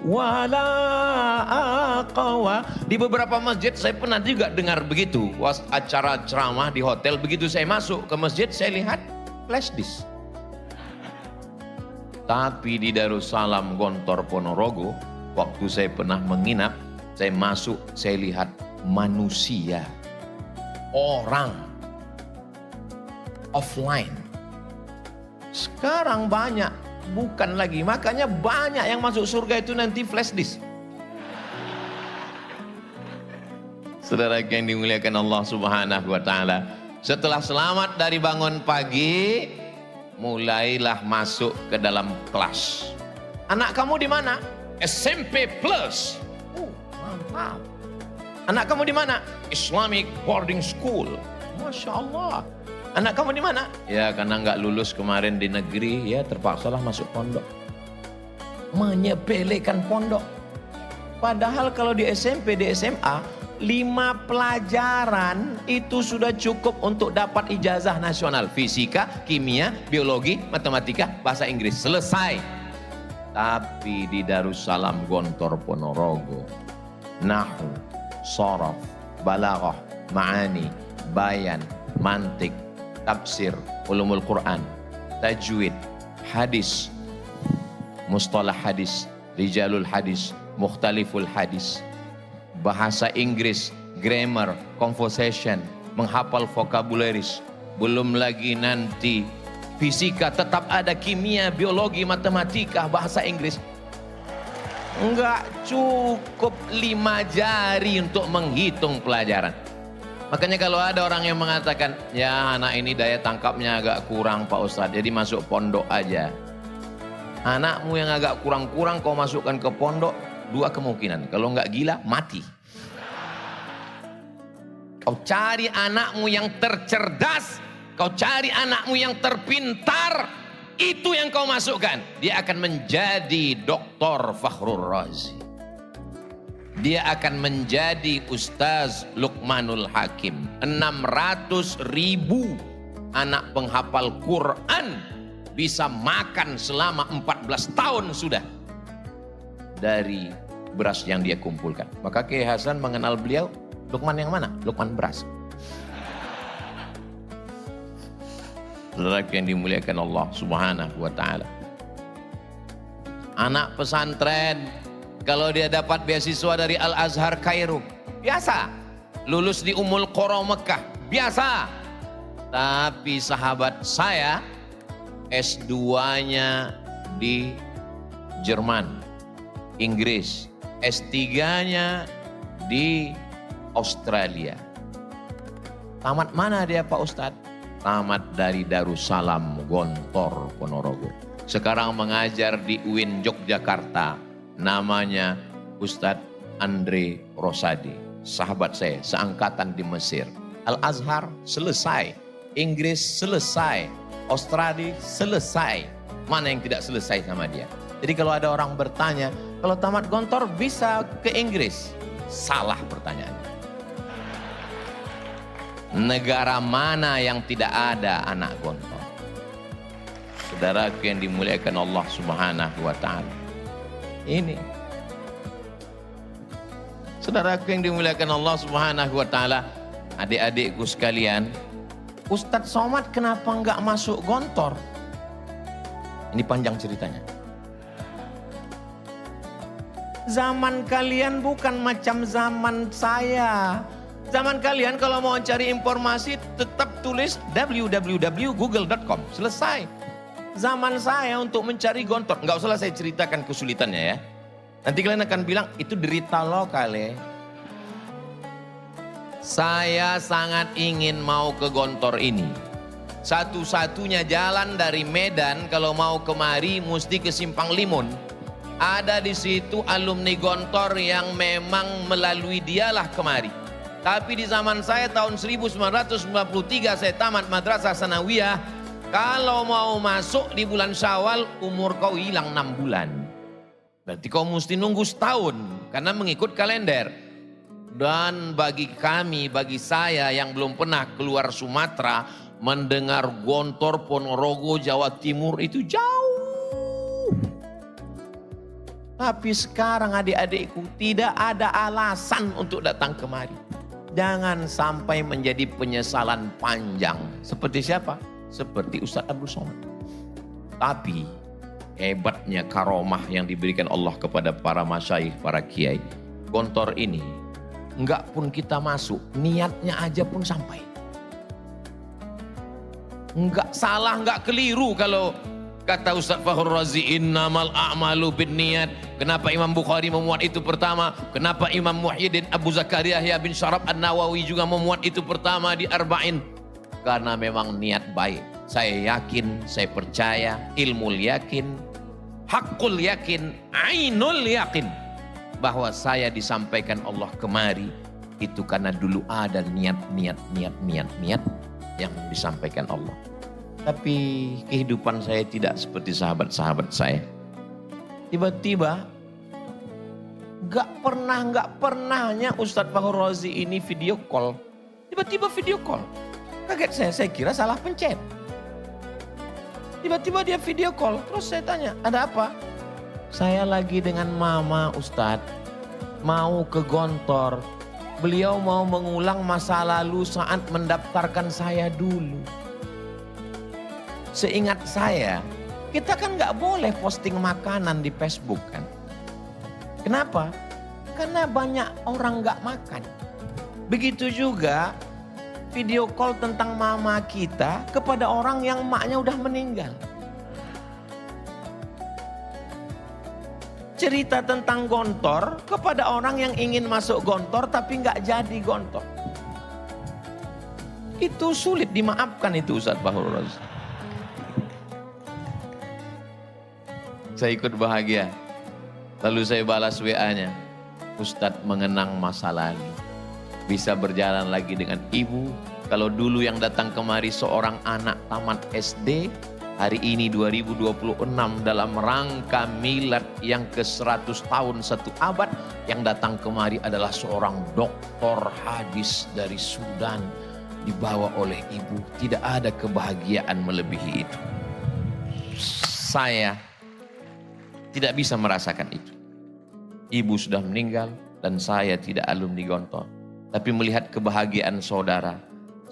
wala aqwa. Di beberapa masjid saya pernah juga dengar begitu, acara ceramah di hotel. Begitu saya masuk ke masjid, saya lihat flash disk. Tapi di Darussalam Gontor Ponorogo, waktu saya pernah menginap, saya masuk, saya lihat manusia, orang, offline. Sekarang banyak, bukan lagi. Makanya banyak yang masuk surga itu nanti flash disk. Saudara yang dimuliakan Allah Subhanahu wa Ta'ala, setelah selamat dari bangun pagi, mulailah masuk ke dalam kelas. Anak kamu di mana? SMP Plus. Mantap. Anak kamu di mana? Islamic Boarding School. Masya Allah. Anak kamu di mana? Ya karena nggak lulus kemarin di negeri, ya terpaksalah masuk pondok. Menyepelekan pondok. Padahal kalau di SMP, di SMA, 5 pelajaran itu sudah cukup untuk dapat ijazah nasional. Fisika, kimia, biologi, matematika, bahasa Inggris. Selesai. Tapi di Darussalam Gontor Ponorogo, Nahu, Sorof, Balaghah, Ma'ani, Bayan, Mantik, Tafsir, Ulumul Quran, Tajwid, Hadis, Mustalah Hadis, Rijalul Hadis, Mukhtaliful Hadis, bahasa Inggris, grammar, conversation, menghafal vocabularies, belum lagi nanti fisika, tetap ada kimia, biologi, matematika, bahasa Inggris. Enggak cukup 5 jari untuk menghitung pelajaran. Makanya kalau ada orang yang mengatakan, ya anak ini daya tangkapnya agak kurang Pak Ustadz, jadi masuk pondok aja. Anakmu yang agak kurang-kurang kau masukkan ke pondok, 2 kemungkinan. Kalau enggak gila, mati. Kau cari anakmu yang tercerdas, kau cari anakmu yang terpintar, itu yang kau masukkan. Dia akan menjadi Dr. Fakhrul Razi. Dia akan menjadi Ustaz Luqmanul Hakim. 600.000 anak penghafal Quran bisa makan selama 14 tahun sudah dari beras yang dia kumpulkan. Maka Kiai Hasan mengenal beliau, Luqman yang mana? Luqman beras. Saudara yang dimuliakan Allah Subhanahu wa Ta'ala. Anak pesantren, kalau dia dapat beasiswa dari Al-Azhar Kairo, biasa. Lulus di Ummul Qura Mekah, biasa. Tapi sahabat saya S2-nya di Jerman, Inggris, S3-nya di Australia. Tamat mana dia Pak Ustadz? Tamat dari Darussalam Gontor Ponorogo. Sekarang mengajar di UIN Yogyakarta. Namanya Ustadz Andre Rosadi. Sahabat saya, seangkatan di Mesir. Al-Azhar selesai. Inggris selesai. Australia selesai. Mana yang tidak selesai sama dia? Jadi kalau ada orang bertanya, kalau tamat Gontor bisa ke Inggris? Salah pertanyaannya. Negara mana yang tidak ada anak Gontor? Saudaraku yang dimuliakan Allah Subhanahu wa Ta'ala. Ini. Saudaraku yang dimuliakan Allah Subhanahu wa Ta'ala, adik-adikku sekalian, Ustadz Somad kenapa enggak masuk Gontor? Ini panjang ceritanya. Zaman kalian bukan macam zaman saya. Zaman kalian kalau mau cari informasi tetap tulis www.google.com. Selesai. Zaman saya untuk mencari Gontor, nggak usah saya ceritakan kesulitannya ya. Nanti kalian akan bilang itu derita lokal ya. Saya sangat ingin mau ke Gontor ini. Satu-satunya jalan dari Medan kalau mau kemari mesti ke Simpang Limun. Ada di situ alumni Gontor yang memang melalui dialah kemari. Tapi di zaman saya tahun 1993 saya tamat madrasah sanawiyah. Kalau mau masuk di bulan Syawal umur kau hilang 6 bulan. Berarti kau mesti nunggu setahun karena mengikut kalender. Dan bagi kami, bagi saya yang belum pernah keluar Sumatera, mendengar Gontor Ponorogo Jawa Timur itu jauh. Tapi sekarang adik-adikku tidak ada alasan untuk datang kemari. Jangan sampai menjadi penyesalan panjang. Seperti siapa? Seperti Ustadz Abdul Somad. Tapi hebatnya karomah yang diberikan Allah kepada para masyayikh, para kiai. Gontor ini, enggak pun kita masuk, niatnya aja pun sampai. Enggak salah, enggak keliru kalau kata Ustaz Fakhrul Razi, innamal a'malu binniyat. Kenapa Imam Bukhari memuat itu pertama? Kenapa Imam Muhyiddin Abu Zakaria Yahya bin Syaraf An-Nawawi juga memuat itu pertama di Arba'in? Karena memang niat baik. Saya yakin, saya percaya, ilmu yakin, hakul yakin, ainul yakin, bahwa saya disampaikan Allah kemari itu karena dulu ada niat yang disampaikan Allah. Tapi kehidupan saya tidak seperti sahabat-sahabat saya. Tiba-tiba gak pernahnya Ustadz Fakhrul Razi ini video call. Tiba-tiba video call. Kaget saya kira salah pencet. Tiba-tiba dia video call. Terus saya tanya, ada apa? Saya lagi dengan mama Ustadz, mau ke Gontor. Beliau mau mengulang masa lalu saat mendaftarkan saya dulu. Seingat saya, kita kan nggak boleh posting makanan di Facebook kan. Kenapa? Karena banyak orang nggak makan. Begitu juga video call tentang mama kita kepada orang yang emaknya udah meninggal. Cerita tentang Gontor kepada orang yang ingin masuk Gontor tapi nggak jadi Gontor. Itu sulit dimaafkan itu Ustaz Fakhrul Razi. Saya ikut bahagia. Lalu saya balas WA-nya. Ustadz mengenang masa lalu. Bisa berjalan lagi dengan ibu. Kalau dulu yang datang kemari seorang anak tamat SD. Hari ini 2026 dalam rangka milad yang ke-100 tahun 1 abad. Yang datang kemari adalah seorang doktor hadis dari Sudan. Dibawa oleh ibu. Tidak ada kebahagiaan melebihi itu. Saya tidak bisa merasakan itu. Ibu sudah meninggal dan saya tidak alumni Gontor. Tapi melihat kebahagiaan saudara,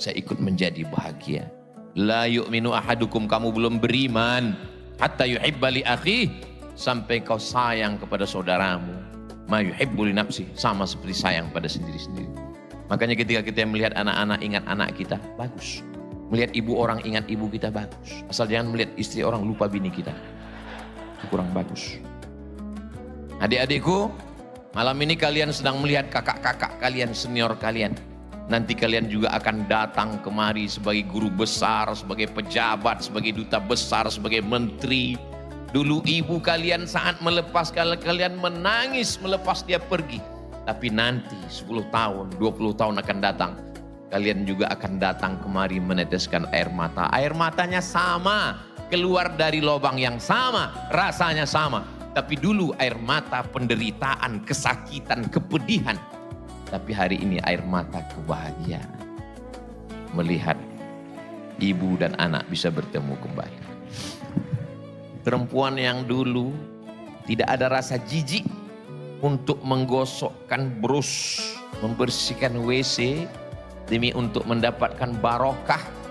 saya ikut menjadi bahagia. La yu'minu ahadukum, kamu belum beriman. Hatta yuhibba li akhi, sampai kau sayang kepada saudaramu. Ma yuhibbu li nafsi, sama seperti sayang pada sendiri-sendiri. Makanya ketika kita melihat anak-anak ingat anak kita, bagus. Melihat ibu orang ingat ibu kita, bagus. Asal jangan melihat istri orang lupa bini kita. Kurang bagus. Adik-adikku, malam ini kalian sedang melihat kakak-kakak kalian, senior kalian. Nanti kalian juga akan datang kemari sebagai guru besar, sebagai pejabat, sebagai duta besar, sebagai menteri. Dulu ibu kalian saat melepas kalian menangis melepas dia pergi. Tapi nanti 10 tahun, 20 tahun akan datang. Kalian juga akan datang kemari meneteskan air mata. Air matanya sama. Keluar dari lubang yang sama, rasanya sama. Tapi dulu air mata penderitaan, kesakitan, kepedihan. Tapi hari ini air mata kebahagiaan. Melihat ibu dan anak bisa bertemu kembali. Perempuan yang dulu tidak ada rasa jijik untuk menggosokkan brus, membersihkan WC demi untuk mendapatkan barokah.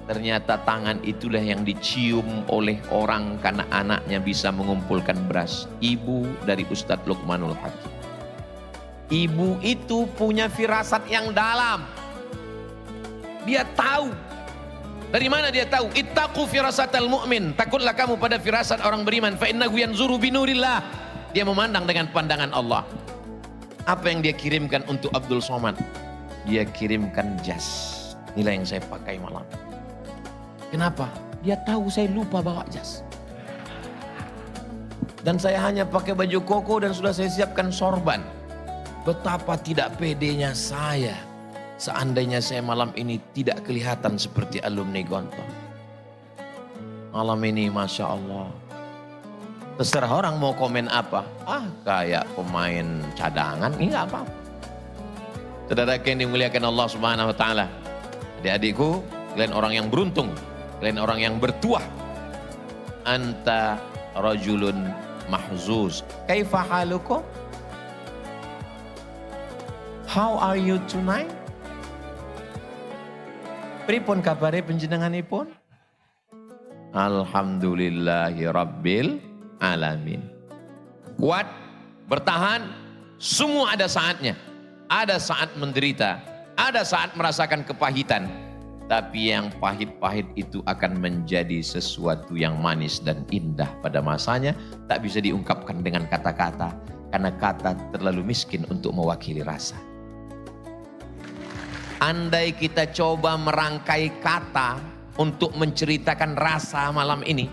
Ternyata tangan itulah yang dicium oleh orang karena anaknya bisa mengumpulkan beras. Ibu dari Ustadz Luqmanul Hakim. Ibu itu punya firasat yang dalam. Dia tahu. Dari mana dia tahu? Ittaqu firasatal mu'min. Takutlah kamu pada firasat orang beriman. Fa innahu yanzuru binurillah. Dia memandang dengan pandangan Allah. Apa yang dia kirimkan untuk Abdul Somad? Dia kirimkan jas. Inilah yang saya pakai malam. Kenapa? Dia tahu saya lupa bawa jas. Dan saya hanya pakai baju koko dan sudah saya siapkan sorban. Betapa tidak pedenya saya. Seandainya saya malam ini tidak kelihatan seperti alumni Gontor. Malam ini Masya Allah. Terserah orang mau komen apa. Kayak pemain cadangan. Ini gak apa-apa. Saudara yang dimuliakan Allah Subhanahu Wa Taala. Adik-adikku, kalian orang yang beruntung. Kalian orang yang bertuah. Anta rajulun mahzuz. Kaifa halukum? How are you tonight? Pripun kabare panjenenganipun? Alhamdulillahi rabbil alamin. Kuat, bertahan, semua ada saatnya. Ada saat menderita, ada saat merasakan kepahitan. Tapi yang pahit-pahit itu akan menjadi sesuatu yang manis dan indah pada masanya. Tak bisa diungkapkan dengan kata-kata, karena kata terlalu miskin untuk mewakili rasa. Andai kita coba merangkai kata untuk menceritakan rasa malam ini,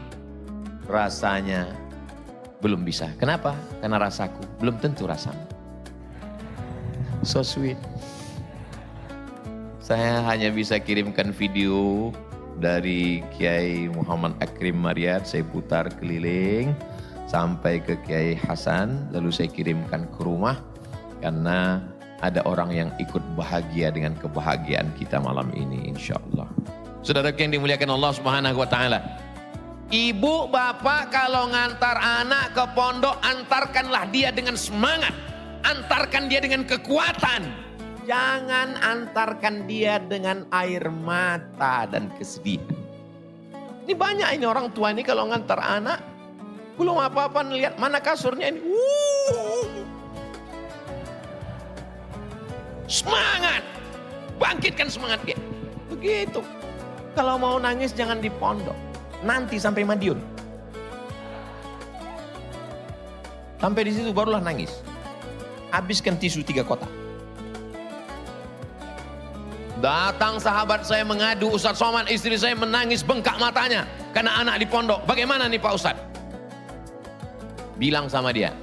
rasanya belum bisa. Kenapa? Karena rasaku belum tentu rasamu. So sweet. Saya hanya bisa kirimkan video dari Kiai Muhammad Akrim Maryad. Saya putar keliling sampai ke Kiai Hasan, lalu saya kirimkan ke rumah, karena ada orang yang ikut bahagia dengan kebahagiaan kita malam ini, insya Allah. Saudara yang dimuliakan Allah Subhanahu wa Ta'ala, ibu bapak kalau ngantar anak ke pondok, antarkanlah dia dengan semangat, antarkan dia dengan kekuatan. Jangan antarkan dia dengan air mata dan kesedihan. Ini banyak ini orang tua ini kalau ngantar anak, belum apa-apa lihat mana kasurnya ini. Semangat, bangkitkan semangat dia. Begitu. Kalau mau nangis jangan di pondok, nanti sampai Madiun. Sampai di situ barulah nangis. Habiskan tisu 3 kotak. Datang sahabat saya mengadu, Ustaz Somad istri saya menangis bengkak matanya karena anak di pondok. Bagaimana nih Pak Ustaz? Bilang sama dia,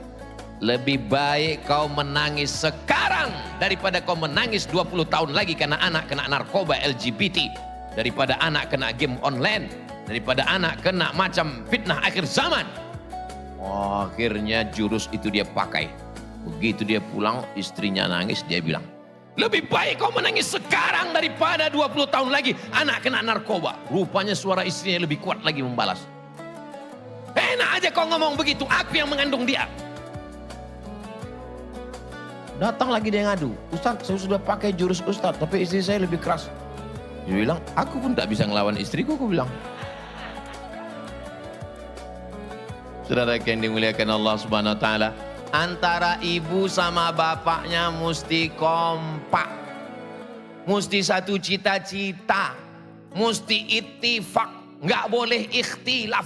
lebih baik kau menangis sekarang daripada kau menangis 20 tahun lagi karena anak kena narkoba LGBT, daripada anak kena game online, daripada anak kena macam fitnah akhir zaman. Oh, akhirnya jurus itu dia pakai. Begitu dia pulang, istrinya nangis, dia bilang, lebih baik kau menangis sekarang daripada 20 tahun lagi anak kena narkoba. Rupanya suara istrinya lebih kuat lagi membalas. Enak aja kau ngomong begitu, aku yang mengandung dia. Datang lagi dia ngadu, Ustaz saya sudah pakai jurus Ustaz, tapi istri saya lebih keras. Dia bilang, aku pun tak bisa ngelawan istriku, aku bilang. Saudara yang dimuliakan Allah Subhanahu wa Ta'ala, antara ibu sama bapaknya mesti kompak, mesti satu cita-cita, mesti ittifaq, nggak boleh ikhtilaf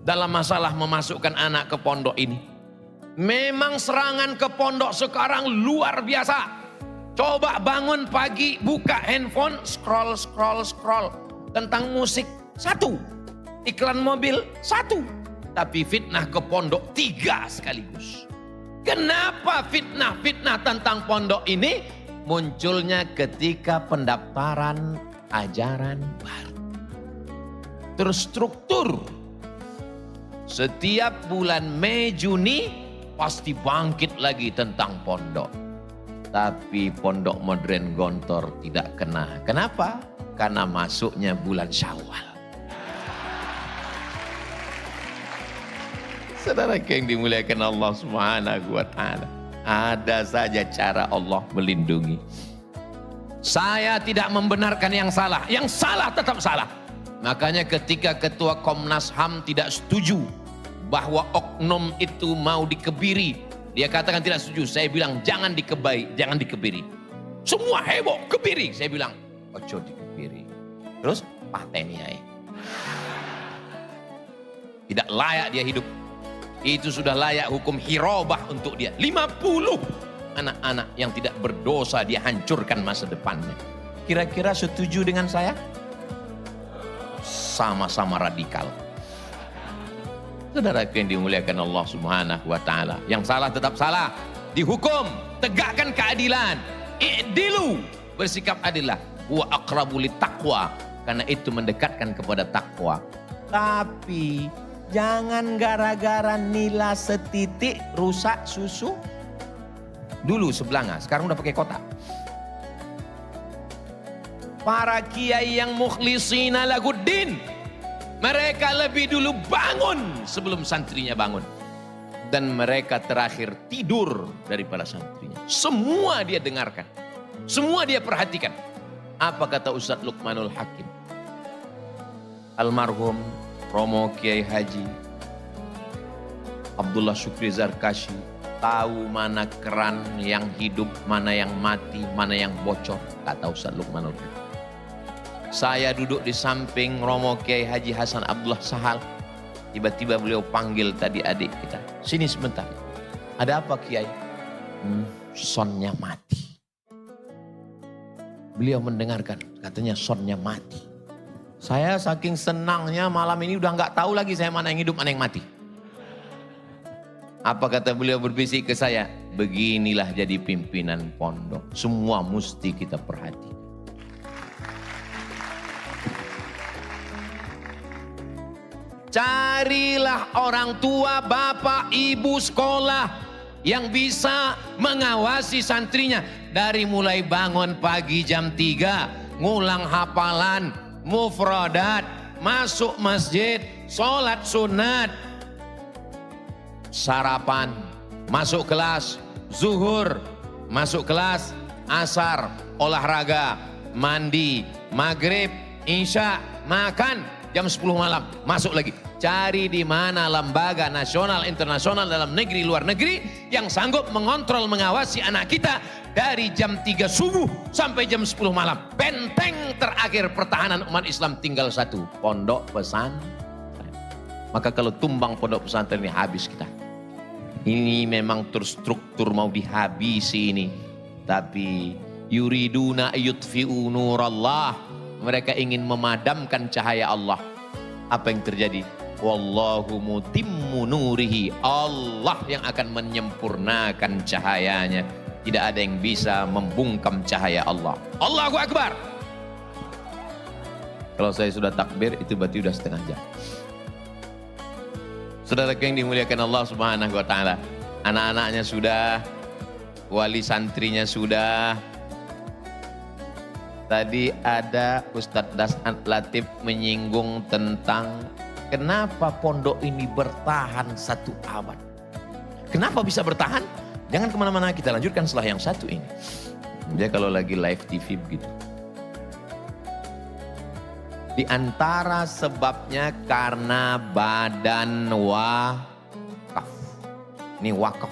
dalam masalah memasukkan anak ke pondok ini. Memang serangan ke pondok sekarang luar biasa. Coba bangun pagi, buka handphone, scroll tentang musik 1, iklan mobil 1. Tapi fitnah ke pondok 3 sekaligus. Kenapa fitnah-fitnah tentang pondok ini? Munculnya ketika pendaftaran ajaran baru. Terstruktur. Setiap bulan Mei, Juni pasti bangkit lagi tentang pondok. Tapi pondok modern Gontor tidak kena. Kenapa? Karena masuknya bulan Syawal. Saudara yang dimuliakan Allah Subhanahu wa Ta'ala, ada saja cara Allah melindungi. Saya tidak membenarkan yang salah tetap salah. Makanya ketika ketua Komnas HAM tidak setuju bahwa oknum itu mau dikebiri, dia katakan tidak setuju. Saya bilang jangan dikebiri. Semua heboh kebiri. Saya bilang ojo dikebiri. Terus pateni aja. Tidak layak dia hidup. Itu sudah layak hukum hirobah untuk dia. 50 anak-anak yang tidak berdosa dia hancurkan masa depannya. Kira-kira setuju dengan saya? Sama-sama radikal. Saudara yang dimuliakan Allah Subhanahu wa Ta'ala, yang salah tetap salah, dihukum, tegakkan keadilan. I'dilu, bersikap adillah. Wa aqrabu littaqwa, karena itu mendekatkan kepada takwa. Tapi jangan gara-gara nila setitik rusak susu. Dulu sebelanga, sekarang udah pakai kotak. Para kiai yang mukhlisina laguddin, mereka lebih dulu bangun sebelum santrinya bangun. Dan mereka terakhir tidur daripada santrinya. Semua dia dengarkan. Semua dia perhatikan. Apa kata Ustadz Luqmanul Hakim? Almarhum Romo Kiai Haji Abdullah Syukri Zarkashi tahu mana keran yang hidup, mana yang mati, mana yang bocor. Kata Ustaz Luqmanul Hakim. Saya duduk di samping Romo Kiai Haji Hasan Abdullah Sahal. Tiba-tiba beliau panggil tadi adik kita. Sini sebentar. Ada apa Kiai? Sonnya mati. Beliau mendengarkan, katanya sonnya mati. Saya saking senangnya malam ini udah nggak tahu lagi saya mana yang hidup, mana yang mati. Apa kata beliau berbisik ke saya? Beginilah jadi pimpinan pondok. Semua mesti kita perhatikan. Carilah orang tua, bapak, ibu sekolah yang bisa mengawasi santrinya. Dari mulai bangun pagi jam 3, ngulang hafalan, mufradat, masuk masjid, sholat sunat, sarapan, masuk kelas, zuhur, masuk kelas, asar, olahraga, mandi, maghrib, isya, makan, jam 10 malam, masuk lagi. Cari di mana lembaga nasional, internasional, dalam negeri, luar negeri yang sanggup mengontrol, mengawasi anak kita dari jam 3 subuh sampai jam 10 malam. Benteng terakhir pertahanan umat Islam tinggal satu, pondok pesantren. Maka kalau tumbang pondok pesantren ini habis kita. Ini memang terstruktur mau dihabisi ini. Tapi yuriduna yutfi'u nurallah. Mereka ingin memadamkan cahaya Allah. Apa yang terjadi? Wallahu mutimmu nurihi. Allah yang akan menyempurnakan cahayanya. Tidak ada yang bisa membungkam cahaya Allah. Allahu Akbar. Kalau saya sudah takbir itu berarti sudah setengah jam. Saudara yang dimuliakan Allah Subhanahu wa taala. Anak-anaknya sudah, wali santrinya sudah. Tadi ada Ustadz Das'an Latif menyinggung tentang kenapa pondok ini bertahan 1 abad. Kenapa bisa bertahan? Jangan kemana-mana, kita lanjutkan setelah yang satu ini. Dia kalau lagi live TV begitu. Di antara sebabnya karena badan wakaf. Ini wakaf.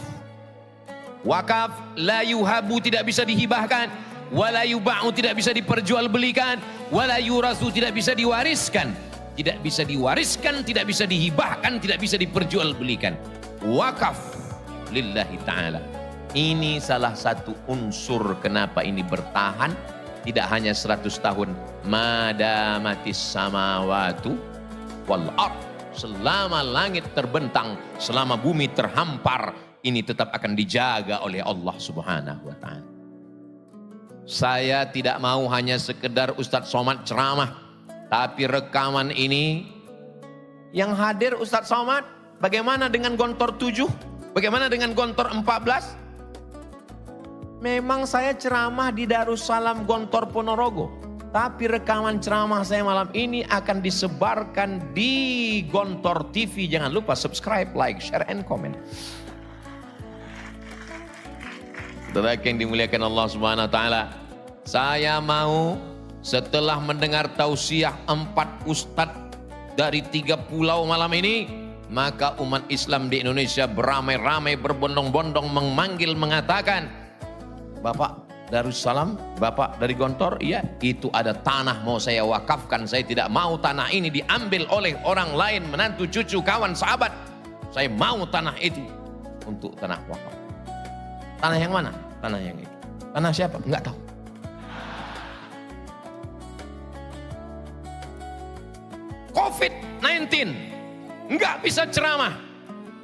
Wakaf la yuhabu, tidak bisa dihibahkan. Wala yuba'u, tidak bisa diperjualbelikan. Wala yurasu, tidak bisa diwariskan. Tidak bisa diwariskan, tidak bisa dihibahkan, tidak bisa diperjualbelikan. Wakaf lillahi ta'ala. Ini salah satu unsur kenapa ini bertahan. Tidak hanya 100 tahun. Madamatis samawatu wal ard. Selama langit terbentang, selama bumi terhampar, ini tetap akan dijaga oleh Allah Subhanahu wa ta'ala. Saya tidak mau hanya sekedar Ustadz Somad ceramah, tapi rekaman ini yang hadir Ustadz Somad, bagaimana dengan Gontor 7? Bagaimana dengan Gontor 14? Memang saya ceramah di Darussalam Gontor Ponorogo, tapi rekaman ceramah saya malam ini akan disebarkan di Gontor TV. Jangan lupa subscribe, like, share, and comment. Saudara yang dimuliakan Allah Subhanahu wa taala, saya mau setelah mendengar tausiah 4 ustadz dari 3 pulau malam ini, maka umat Islam di Indonesia beramai-ramai, berbondong-bondong memanggil, mengatakan, Bapak Darussalam, Bapak dari Gontor, iya, itu ada tanah mau saya wakafkan. Saya tidak mau tanah ini diambil oleh orang lain, menantu, cucu, kawan, sahabat. Saya mau tanah itu untuk tanah wakaf. Tanah yang mana? Tanah yang itu. Tanah siapa? Enggak tahu. COVID-19 enggak bisa ceramah.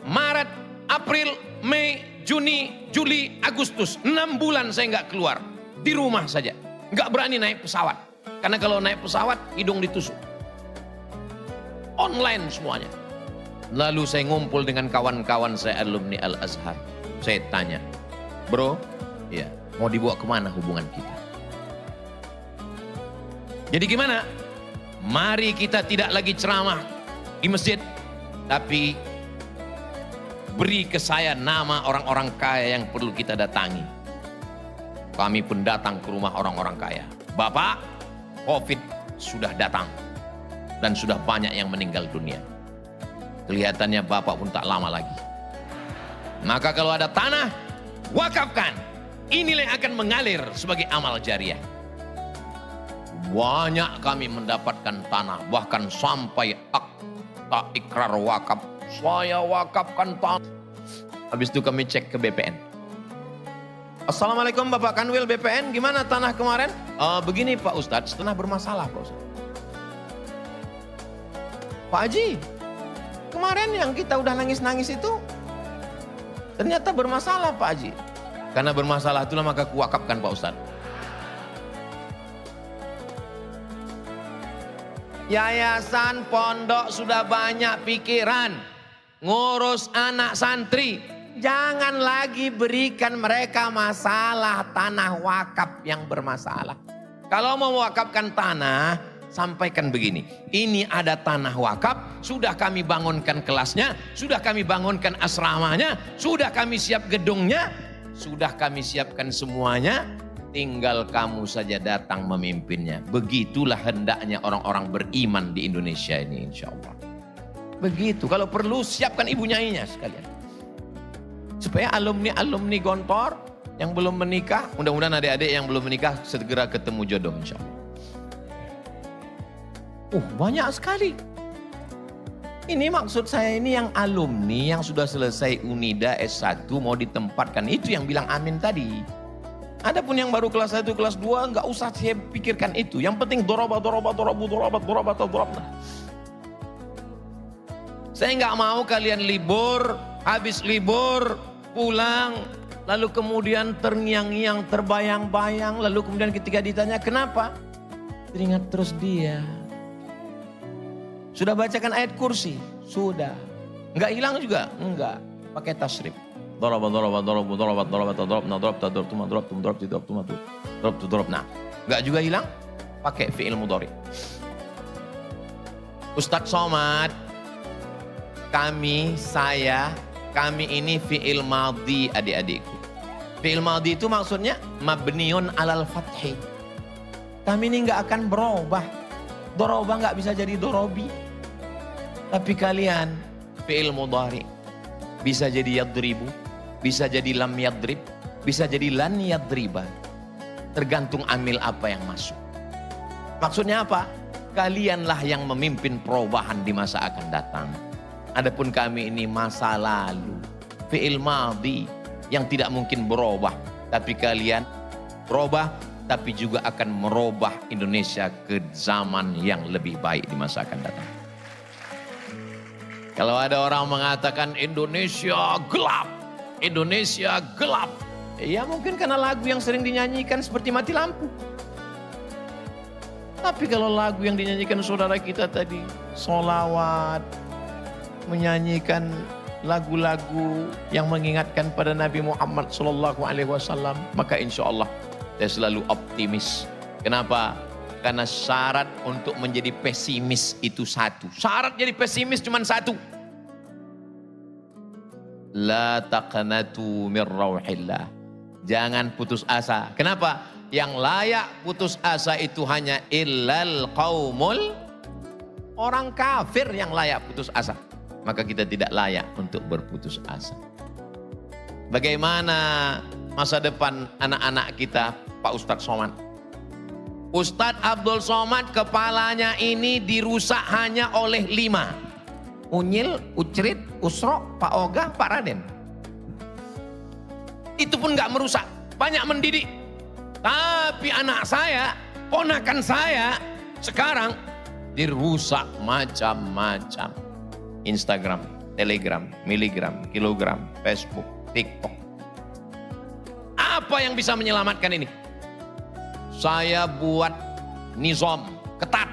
Maret, April, Mei, Juni, Juli, Agustus, 6 bulan saya enggak keluar. Di rumah saja. Enggak berani naik pesawat. Karena kalau naik pesawat hidung ditusuk. Online semuanya. Lalu saya ngumpul dengan kawan-kawan saya alumni Al-Azhar. Saya tanya, bro, ya, mau dibawa kemana hubungan kita? Jadi gimana? Mari kita tidak lagi ceramah di masjid, tapi beri ke saya nama orang-orang kaya yang perlu kita datangi. Kami pun datang ke rumah orang-orang kaya. Bapak, COVID sudah datang dan sudah banyak yang meninggal dunia. Kelihatannya Bapak pun tak lama lagi. Maka kalau ada tanah, wakafkan. Inilah yang akan mengalir sebagai amal jariah. Banyak kami mendapatkan tanah, bahkan sampai akta ikrar wakaf. Saya wakafkan tanah. Habis itu kami cek ke BPN. Assalamualaikum Bapak Kanwil BPN, gimana tanah kemarin? Begini Pak Ustadz, tanah bermasalah Pak Ustadz. Pak Haji, kemarin yang kita udah nangis-nangis itu ternyata bermasalah Pak Haji. Karena bermasalah itulah maka kuwakafkan Pak Ustadz. Yayasan pondok sudah banyak pikiran ngurus anak santri. Jangan lagi berikan mereka masalah tanah wakaf yang bermasalah. Kalau mau mewakafkan tanah, sampaikan begini. Ini ada tanah wakaf, sudah kami bangunkan kelasnya, sudah kami bangunkan asramanya, sudah kami siap gedungnya, sudah kami siapkan semuanya. Tinggal kamu saja datang memimpinnya. Begitulah hendaknya orang-orang beriman di Indonesia ini insya Allah. Begitu, kalau perlu siapkan ibu nyainya sekalian. Supaya alumni-alumni Gontor yang belum menikah, mudah-mudahan adik-adik yang belum menikah segera ketemu jodoh insya Allah. Banyak sekali. Ini maksud saya ini yang alumni yang sudah selesai Unida S1 mau ditempatkan. Itu yang bilang amin tadi. Adapun yang baru kelas 1, kelas 2 nggak usah saya pikirkan itu. Yang penting dorobat. Saya nggak mau kalian libur, habis libur pulang, lalu kemudian terngiang-ngiang, terbayang-bayang, lalu kemudian ketika ditanya kenapa, teringat terus dia. Sudah bacakan ayat kursi? Sudah. Nggak hilang juga? Enggak. Pakai tasrif. Nah, nggak juga hilang? Pakai fi'il mudhari. Ustadz Somad, kami ini fi'il madhi adik-adikku. Fi'il madhi itu maksudnya mabniun alal fathi. Kami ini nggak akan berubah. Dorobah nggak bisa jadi dorobi. Tapi kalian fi'il mudhari bisa jadi yadribu, bisa jadi lam yadrib, bisa jadi lan yadriba. Tergantung amil apa yang masuk. Maksudnya apa? Kalianlah yang memimpin perubahan di masa akan datang. Adapun kami ini masa lalu, fi'il madhi yang tidak mungkin berubah. Tapi kalian berubah, tapi juga akan merubah Indonesia ke zaman yang lebih baik di masa akan datang. Kalau ada orang mengatakan Indonesia gelap, Indonesia gelap. Ya mungkin karena lagu yang sering dinyanyikan seperti mati lampu. Tapi kalau lagu yang dinyanyikan saudara kita tadi, sholawat, menyanyikan lagu-lagu yang mengingatkan pada Nabi Muhammad SAW, maka insya Allah saya selalu optimis. Kenapa? Karena syarat untuk menjadi pesimis itu satu. Syarat jadi pesimis cuma satu. La taqnatu mir rauhillah. Jangan putus asa. Kenapa? Yang layak putus asa itu hanya illal qaumul, orang kafir yang layak putus asa. Maka kita tidak layak untuk berputus asa. Bagaimana masa depan anak-anak kita, Pak Ustadz Somad? Ustadz Abdul Somad kepalanya ini dirusak hanya oleh 5. Unyil, Ucrit, Usro, Pak Ogah, Pak Raden. Itu pun gak merusak, banyak mendidik. Tapi anak saya, ponakan saya sekarang dirusak macam-macam. Instagram, Telegram, Miligram, Kilogram, Facebook, TikTok. Apa yang bisa menyelamatkan ini? Saya buat nizam ketat.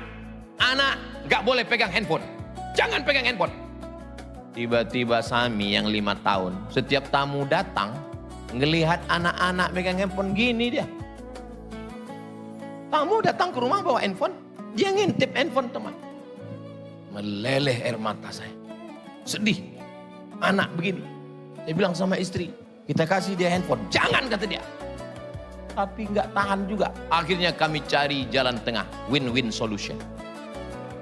Anak gak boleh pegang handphone. Jangan pegang handphone. Tiba-tiba Sami yang 5 tahun, setiap tamu datang, ngelihat anak-anak pegang handphone gini dia. Tamu datang ke rumah bawa handphone, dia ngintip handphone teman. Meleleh air mata saya. Sedih. Anak begini. Saya bilang sama istri, kita kasih dia handphone. Jangan, kata dia. Tapi nggak tahan juga. Akhirnya kami cari jalan tengah, win-win solution.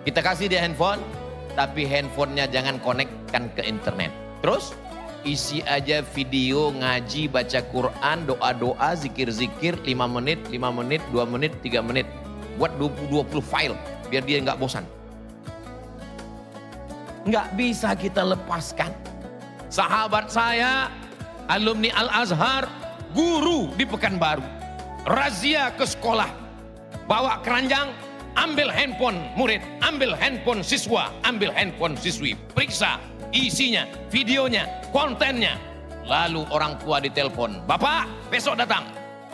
Kita kasih dia handphone, tapi handphonenya jangan konekkan ke internet. Terus isi aja video ngaji, baca Quran, doa-doa, zikir-zikir 5 menit, 5 menit, 2 menit, 3 menit. Buat 20 file biar dia nggak bosan. Nggak bisa kita lepaskan. Sahabat saya, alumni Al-Azhar, guru di Pekanbaru, razia ke sekolah, bawa keranjang, ambil handphone murid, ambil handphone siswa, ambil handphone siswi, periksa isinya, videonya, kontennya. Lalu orang tua ditelepon, "Bapak, besok datang."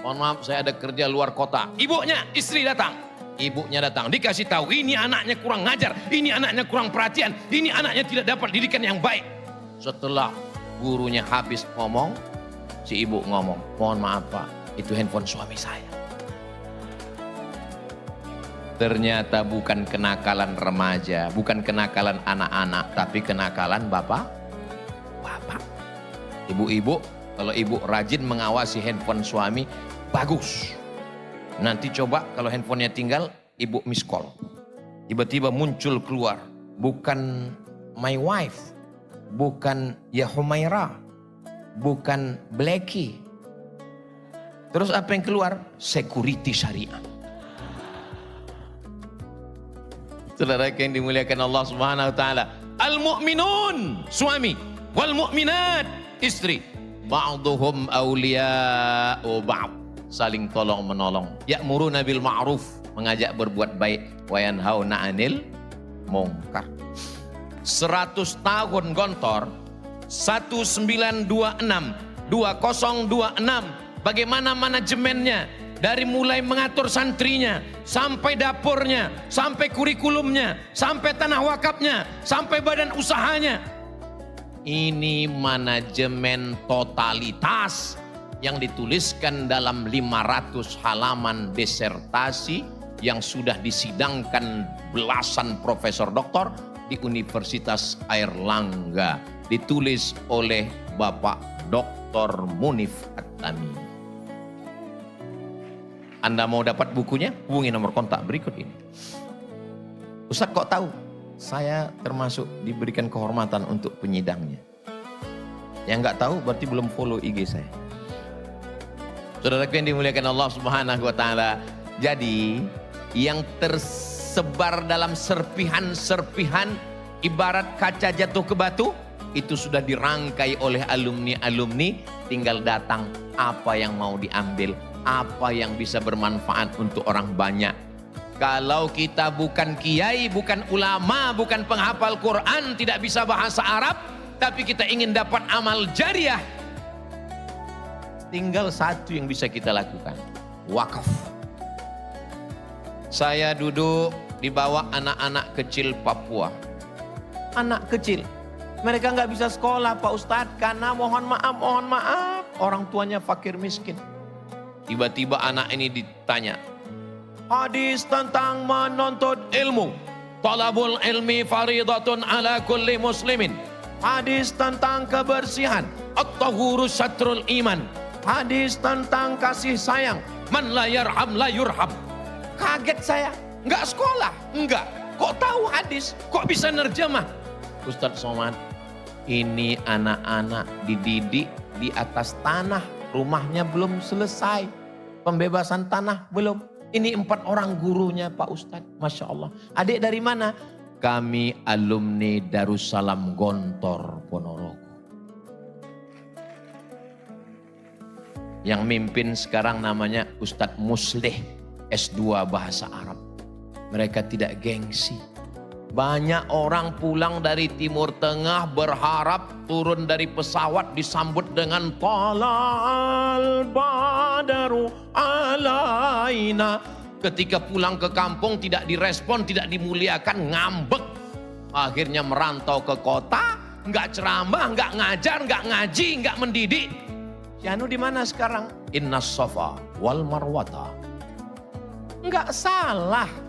"Mohon maaf, saya ada kerja luar kota." Ibunya, istri datang. Ibunya datang, dikasih tahu, ini anaknya kurang ngajar, ini anaknya kurang perhatian, ini anaknya tidak dapat didikan yang baik. Setelah gurunya habis ngomong, si ibu ngomong, "Mohon maaf Pak, itu handphone suami saya." Ternyata bukan kenakalan remaja, bukan kenakalan anak-anak, tapi kenakalan bapak. Ibu-ibu, kalau ibu rajin mengawasi handphone suami, bagus. Nanti coba kalau handphonenya tinggal, ibu miss call. Tiba-tiba muncul keluar, bukan my wife, bukan ya Humaira, bukan Blacky. Terus apa yang keluar? Security syariah. Saudara yang dimuliakan Allah Subhanahu wa taala, al-mu'minun suami, wal mu'minat istri, ba'duhum awliya'u ba'd, saling tolong menolong. Ya'muruna bil ma'ruf, mengajak berbuat baik, wa yanhauna 'anil munkar. 100 tahun Gontor, 1926 bagaimana manajemennya, dari mulai mengatur santrinya, sampai dapurnya, sampai kurikulumnya, sampai tanah wakafnya, sampai badan usahanya. Ini manajemen totalitas yang dituliskan dalam 500 halaman disertasi yang sudah disidangkan belasan profesor doktor di Universitas Airlangga. Ditulis oleh Bapak Dr. Munif At-Tamimi. Anda mau dapat bukunya? Hubungi nomor kontak berikut ini. Ustaz kok tahu? Saya termasuk diberikan kehormatan untuk penyidangnya. Yang nggak tahu berarti belum follow IG saya. Saudara yang dimuliakan Allah Subhanahu wa taala. Jadi yang tersebar dalam serpihan-serpihan ibarat kaca jatuh ke batu, itu sudah dirangkai oleh alumni-alumni, tinggal datang apa yang mau diambil, apa yang bisa bermanfaat untuk orang banyak. Kalau kita bukan kiai, bukan ulama, bukan penghafal Quran, tidak bisa bahasa Arab, tapi kita ingin dapat amal jariah, tinggal satu yang bisa kita lakukan, wakaf. Saya duduk di bawah anak-anak kecil Papua. Anak kecil, mereka nggak bisa sekolah Pak Ustadz, karena mohon maaf, orang tuanya fakir miskin. Tiba-tiba anak ini ditanya, hadis tentang menuntut ilmu. Talabul ilmi faridatun ala kulli muslimin. Hadis tentang kebersihan. At-tahuru syatrul iman. Hadis tentang kasih sayang. Man la yarham la yurham. Kaget saya, enggak sekolah, enggak. Kok tahu hadis? Kok bisa nerjemah? Ustadz Somad, ini anak-anak dididik di atas tanah. Rumahnya belum selesai, pembebasan tanah belum. Ini 4 orang gurunya Pak Ustadz, Masya Allah. Adik dari mana? Kami alumni Darussalam Gontor Ponorogo. Yang mimpin sekarang namanya Ustadz Muslih, S2 Bahasa Arab. Mereka tidak gengsi. Banyak orang pulang dari Timur Tengah berharap turun dari pesawat disambut dengan talal badaru alaina. Ketika pulang ke kampung tidak direspon, tidak dimuliakan, ngambek. Akhirnya merantau ke kota, nggak ceramah, nggak ngajar, nggak ngaji, nggak mendidik. Yanu di mana sekarang? Innas Safa wal Marwata. Nggak salah.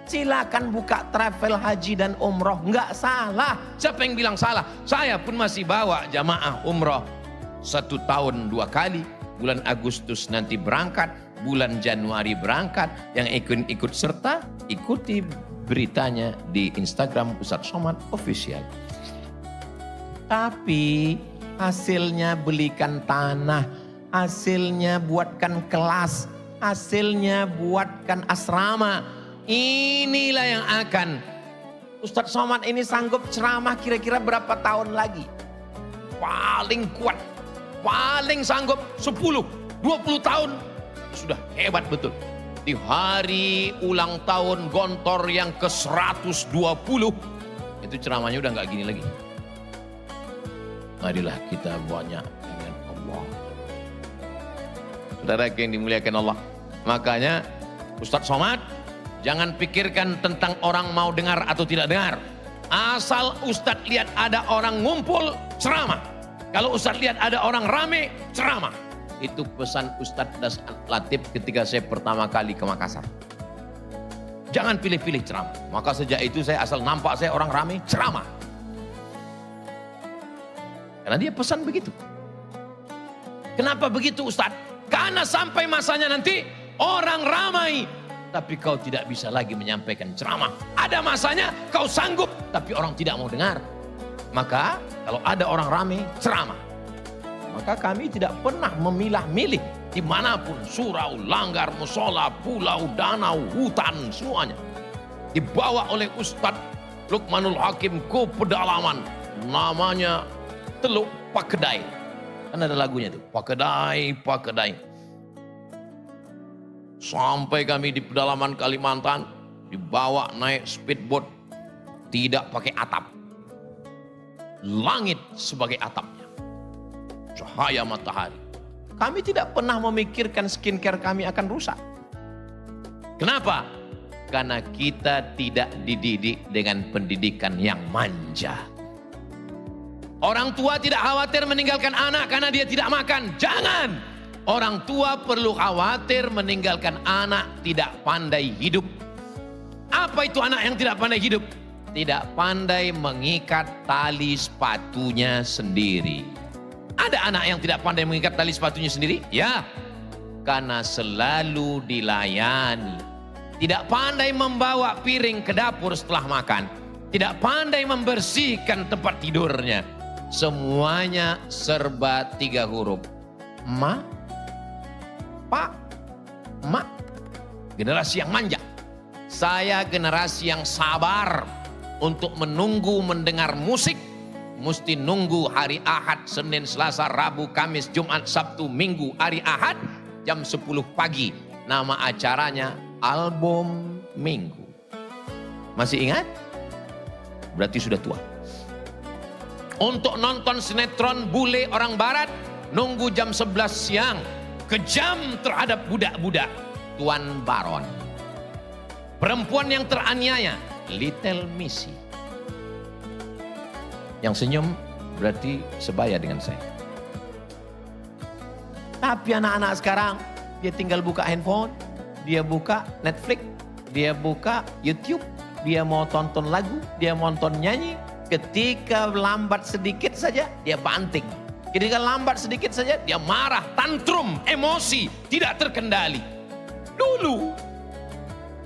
Silakan buka travel haji dan umroh, nggak salah. Siapa yang bilang salah? Saya pun masih bawa jamaah umroh 1 tahun 2 kali. Bulan Agustus nanti berangkat, bulan Januari berangkat. Yang ikut serta, ikuti beritanya di Instagram Ustadz Somad Official. Tapi hasilnya belikan tanah, hasilnya buatkan kelas, hasilnya buatkan asrama. Inilah yang akan Ustadz Somad ini sanggup ceramah kira-kira berapa tahun lagi? Paling kuat, paling sanggup 10, 20 tahun. Sudah hebat betul. Di hari ulang tahun Gontor yang ke-120, itu ceramahnya udah nggak gini lagi. Marilah kita banyak dengan Allah. Saudara yang dimuliakan Allah. Makanya Ustadz Somad, jangan pikirkan tentang orang mau dengar atau tidak dengar. Asal Ustadz lihat ada orang ngumpul, ceramah. Kalau Ustadz lihat ada orang rame, ceramah. Itu pesan Ustadz Das Latif ketika saya pertama kali ke Makassar. Jangan pilih-pilih ceramah. Maka sejak itu saya asal nampak saya orang rame, ceramah. Karena dia pesan begitu. Kenapa begitu Ustadz? Karena sampai masanya nanti orang ramai, tapi kau tidak bisa lagi menyampaikan ceramah. Ada masanya kau sanggup, tapi orang tidak mau dengar. Maka kalau ada orang ramai, ceramah. Maka kami tidak pernah memilah-milih dimanapun, surau, langgar, musola, pulau, danau, hutan, semuanya. Dibawa oleh Ustadz Luqmanul Hakim ke pedalaman, namanya Teluk Pakedai. Kan ada lagunya tuh, Pakedai, Pakedai. Sampai kami di pedalaman Kalimantan, dibawa naik speedboat, tidak pakai atap. Langit sebagai atapnya. Cahaya matahari. Kami tidak pernah memikirkan skincare kami akan rusak. Kenapa? Karena kita tidak dididik dengan pendidikan yang manja. Orang tua tidak khawatir meninggalkan anak karena dia tidak makan. Jangan. Orang tua perlu khawatir meninggalkan anak tidak pandai hidup. Apa itu anak yang tidak pandai hidup? Tidak pandai mengikat tali sepatunya sendiri. Ada anak yang tidak pandai mengikat tali sepatunya sendiri? Ya, karena selalu dilayani. Tidak pandai membawa piring ke dapur setelah makan. Tidak pandai membersihkan tempat tidurnya. Semuanya serba 3 huruf. Ma, pa, ma. Generasi yang manja. Saya generasi yang sabar untuk menunggu mendengar musik. Mesti nunggu hari Ahad, Senin, Selasa, Rabu, Kamis, Jumat, Sabtu, Minggu, hari Ahad jam 10 pagi. Nama acaranya Album Minggu. Masih ingat? Berarti sudah tua. Untuk nonton sinetron bule orang barat, nunggu jam 11 siang. Kejam terhadap budak-budak. Tuan Baron. Perempuan yang teraniaya, Little Missy. Yang senyum berarti sebaya dengan saya. Tapi anak-anak sekarang, dia tinggal buka handphone, dia buka Netflix, dia buka YouTube, dia mau tonton lagu, dia mau tonton nyanyi. Ketika lambat sedikit saja, dia banting. Ketika lambat sedikit saja, dia marah, tantrum, emosi, tidak terkendali. Dulu,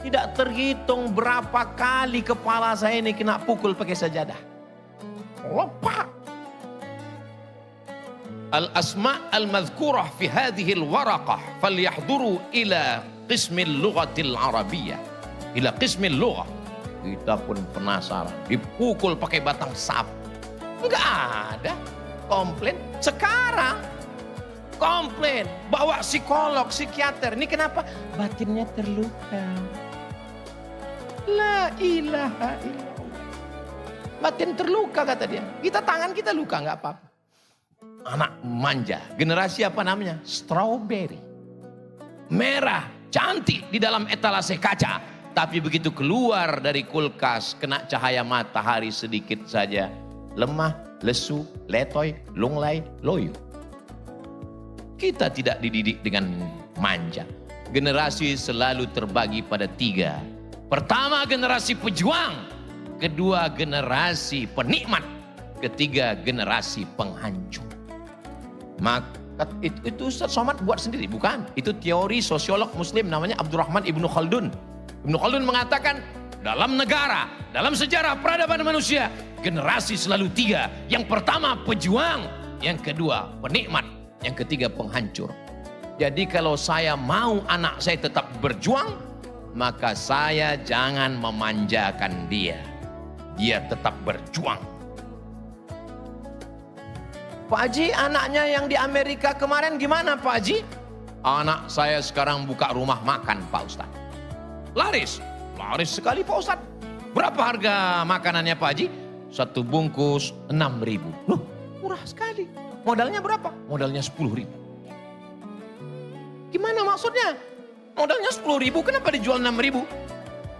tidak terhitung berapa kali kepala saya ini kena pukul pakai sajadah. Lepak. Al-asma' al-madhkurah fi hadhihi al-waraqah falyahduru ila qismil lughatil arabiyyah. Ila qismil lughah. Kita pun penasaran. Dipukul pakai batang sapu. Enggak ada komplain. Sekarang komplain. Bawa psikolog, psikiater. Ini kenapa? Batinnya terluka. La ilaha illallah. Batin terluka kata dia. Kita tangan kita luka nggak apa-apa. Anak manja. Generasi apa namanya? Strawberry. Merah, cantik di dalam etalase kaca. Tapi begitu keluar dari kulkas, kena cahaya matahari sedikit saja. Lemah, lesu, letoy, lunglai, loyo. Kita tidak dididik dengan manja. Generasi selalu terbagi pada 3. Pertama generasi pejuang. Kedua generasi penikmat. Ketiga generasi penghancur. Maka itu Ustadz Somad buat sendiri, bukan? Itu teori sosiolog muslim namanya Abdurrahman Ibnu Khaldun. Ibnu Khaldun mengatakan dalam negara, dalam sejarah peradaban manusia, generasi selalu 3. Yang pertama pejuang, yang kedua penikmat, yang ketiga penghancur. Jadi kalau saya mau anak saya tetap berjuang, maka saya jangan memanjakan dia. Dia tetap berjuang. Pak Haji, anaknya yang di Amerika kemarin gimana Pak Haji? Anak saya sekarang buka rumah makan Pak Ustadz. Laris sekali Pak Ustadz. Berapa harga makanannya Pak Haji? Satu bungkus 6.000. Loh, murah sekali. Modalnya berapa? Modalnya 10.000. Gimana maksudnya? Modalnya 10.000, kenapa dijual 6.000?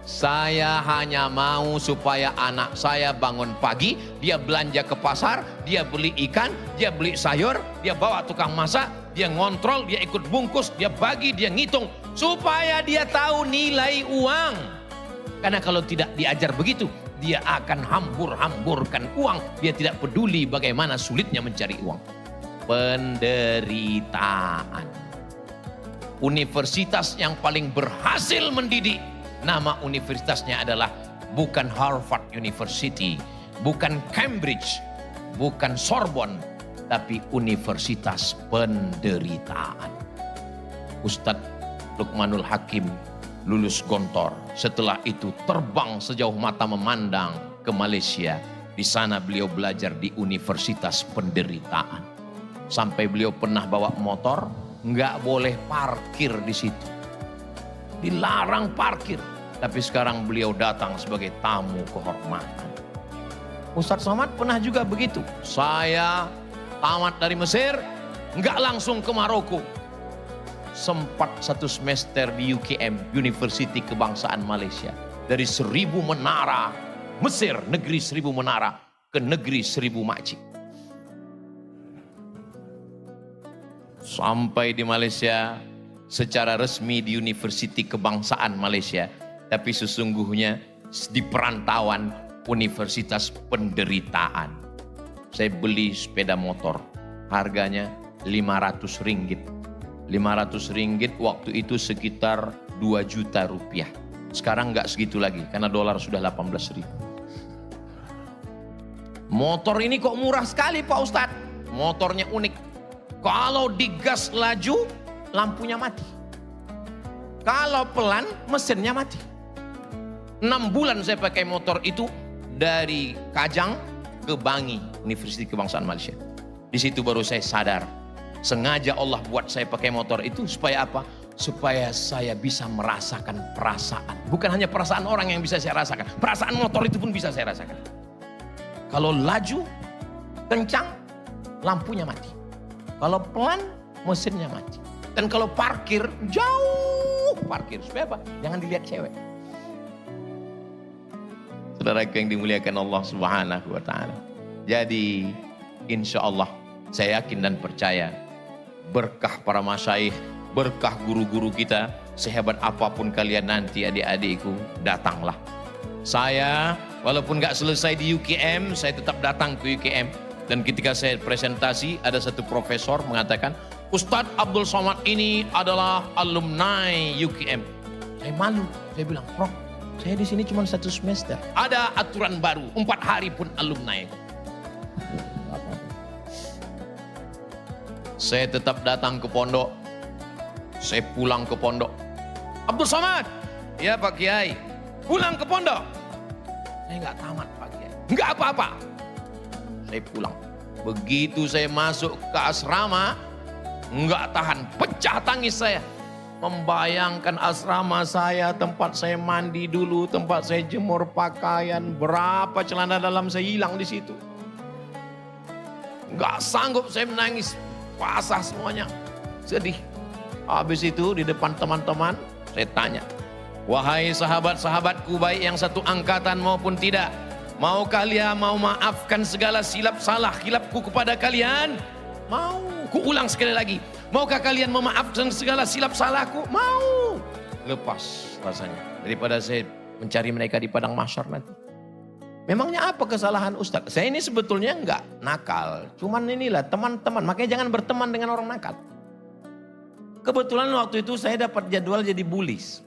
Saya hanya mau supaya anak saya bangun pagi, dia belanja ke pasar, dia beli ikan, dia beli sayur, dia bawa tukang masak, dia ngontrol, dia ikut bungkus, dia bagi, dia ngitung. Supaya dia tahu nilai uang. Karena kalau tidak diajar begitu, dia akan hambur-hamburkan uang. Dia tidak peduli bagaimana sulitnya mencari uang. Penderitaan. Universitas yang paling berhasil mendidik, nama universitasnya adalah bukan Harvard University, bukan Cambridge, bukan Sorbonne, tapi Universitas Penderitaan. Ustadz Luqmanul Hakim lulus Gontor. Setelah itu terbang sejauh mata memandang ke Malaysia. Di sana beliau belajar di Universitas Penderitaan. Sampai beliau pernah bawa motor, nggak boleh parkir di situ. Dilarang parkir. Tapi sekarang beliau datang sebagai tamu kehormatan. Ustadz Somad pernah juga begitu. Saya tamat dari Mesir, nggak langsung ke Maroko. Sempat 1 semester di UKM, University Kebangsaan Malaysia. Dari 1000 menara, Mesir, negeri 1000 menara, ke negeri 1000 makcik. Sampai di Malaysia, secara resmi di University Kebangsaan Malaysia. Tapi sesungguhnya di perantauan Universitas Penderitaan. Saya beli sepeda motor, harganya 500 ringgit. 500 ringgit waktu itu sekitar 2 juta rupiah. Sekarang nggak segitu lagi karena dolar sudah 18.000. Motor ini kok murah sekali Pak Ustadz. Motornya unik. Kalau digas laju, lampunya mati. Kalau pelan, mesinnya mati. 6 bulan saya pakai motor itu dari Kajang ke Bangi, Universitas Kebangsaan Malaysia. Di situ baru saya sadar. Sengaja Allah buat saya pakai motor itu supaya apa? Supaya saya bisa merasakan perasaan. Bukan hanya perasaan orang yang bisa saya rasakan. Perasaan motor itu pun bisa saya rasakan. Kalau laju, kencang, lampunya mati. Kalau pelan, mesinnya mati. Dan kalau parkir, jauh parkir. Supaya apa? Jangan dilihat cewek. Saudara yang dimuliakan Allah Subhanahu wa Ta'ala. Jadi, insya Allah, saya yakin dan percaya, berkah para masyaikh, berkah guru-guru kita, sehebat apapun kalian nanti adik-adikku, datanglah. Saya, walaupun gak selesai di UKM, saya tetap datang ke UKM. Dan ketika saya presentasi, ada satu profesor mengatakan, Ustadz Abdul Somad ini adalah alumni UKM. Saya malu, saya bilang, Prof, saya di sini cuma 1 semester. Ada aturan baru, 4 hari pun alumni. Saya tetap datang ke pondok. Saya pulang ke pondok. Abdul Somad, ya Pak Kiai, pulang ke pondok. Saya nggak tamat Pak Kiai, nggak apa-apa. Saya pulang. Begitu saya masuk ke asrama, nggak tahan, pecah tangis saya. Membayangkan asrama saya, tempat saya mandi dulu, tempat saya jemur pakaian, berapa celana dalam saya hilang di situ. Nggak sanggup saya menangis, basah semuanya, sedih. Habis itu di depan teman-teman saya tanya, wahai sahabat-sahabatku baik yang satu angkatan maupun tidak, mau kalian mau maafkan segala silap salah khilafku kepada kalian? Mau. Ku ulang sekali lagi, maukah kalian memaafkan segala silap salahku? Mau. Lepas rasanya daripada saya mencari mereka di padang mahsyar nanti. Memangnya apa kesalahan Ustadz? Saya ini sebetulnya enggak nakal, cuman inilah teman-teman, makanya jangan berteman dengan orang nakal. Kebetulan waktu itu saya dapat jadwal jadi bulis.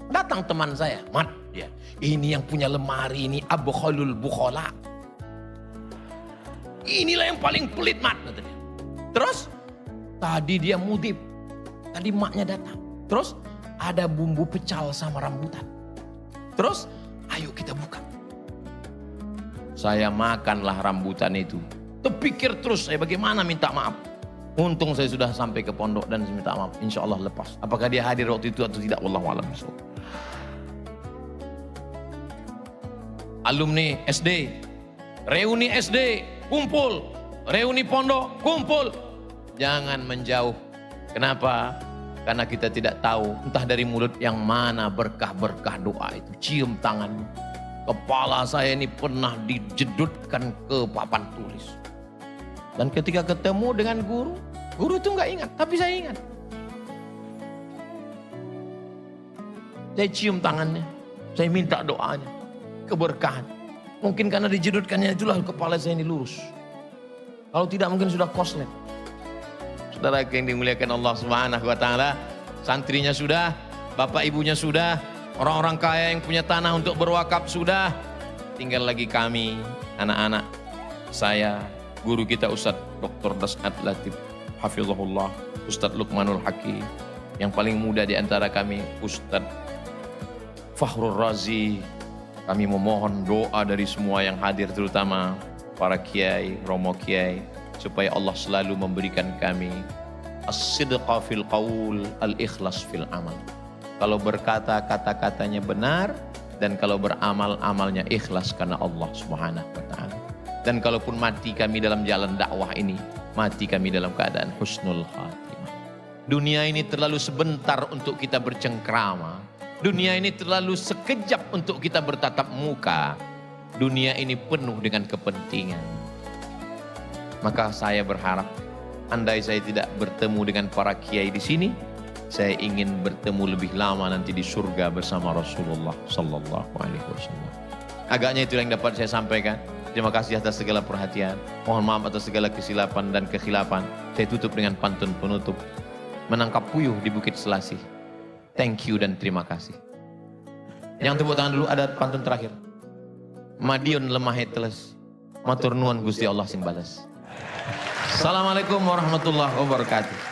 Datang teman saya, Mat, ya, ini yang punya lemari ini Abu Khalul Bukhola. Inilah yang paling pelit mat, katanya. Terus tadi dia mudib, tadi maknya datang. Terus ada bumbu pecal sama rambutan. Terus ayo kita buka. Saya makanlah rambutan itu. Terpikir terus saya bagaimana minta maaf. Untung saya sudah sampai ke pondok dan saya minta maaf. Insya Allah lepas. Apakah dia hadir waktu itu atau tidak? Wallahu a'lam bishawab. Alumni SD, reuni SD, kumpul. Reuni pondok, kumpul. Jangan menjauh. Kenapa? Karena kita tidak tahu entah dari mulut yang mana berkah-berkah doa itu. Cium tanganmu. Kepala saya ini pernah dijedutkan ke papan tulis. Dan ketika ketemu dengan guru itu nggak ingat, tapi saya ingat. Saya cium tangannya, saya minta doanya, keberkahan. Mungkin karena dijedutkannya itulah kepala saya ini lurus. Kalau tidak mungkin sudah koslet. Saudara yang dimuliakan Allah Subhanahu wa taala, santrinya sudah, bapak ibunya sudah, orang-orang kaya yang punya tanah untuk berwakaf sudah. Tinggal lagi kami, anak-anak, saya, guru kita Ustadz Dr. Das'ad Latif Hafizahullah, Ustadz Luqmanul Hakim, yang paling muda di antara kami Ustadz Fakhrul Razi. Kami memohon doa dari semua yang hadir, terutama para kiai, romo kiai, supaya Allah selalu memberikan kami as-sidqa fil qaul, al-ikhlas fil amal. Kalau berkata, kata-katanya benar, dan kalau beramal, amalnya ikhlas karena Allah Subhanahu wa taala. Dan kalaupun mati kami dalam jalan dakwah ini, mati kami dalam keadaan husnul khatimah. Dunia ini terlalu sebentar untuk kita bercengkrama. Dunia ini terlalu sekejap untuk kita bertatap muka. Dunia ini penuh dengan kepentingan. Maka saya berharap, andai saya tidak bertemu dengan para kiai di sini, saya ingin bertemu lebih lama nanti di surga bersama Rasulullah Sallallahu Alaihi Wasallam. Agaknya itu yang dapat saya sampaikan. Terima kasih atas segala perhatian. Mohon maaf atas segala kesilapan dan kekhilafan. Saya tutup dengan pantun penutup. Menangkap puyuh di Bukit Selasih. Thank you dan terima kasih. Yang tepuk tangan dulu, ada pantun terakhir. Madiun lemah teles, matur nuwun Gusti Allah sing bales. Assalamualaikum warahmatullahi wabarakatuh.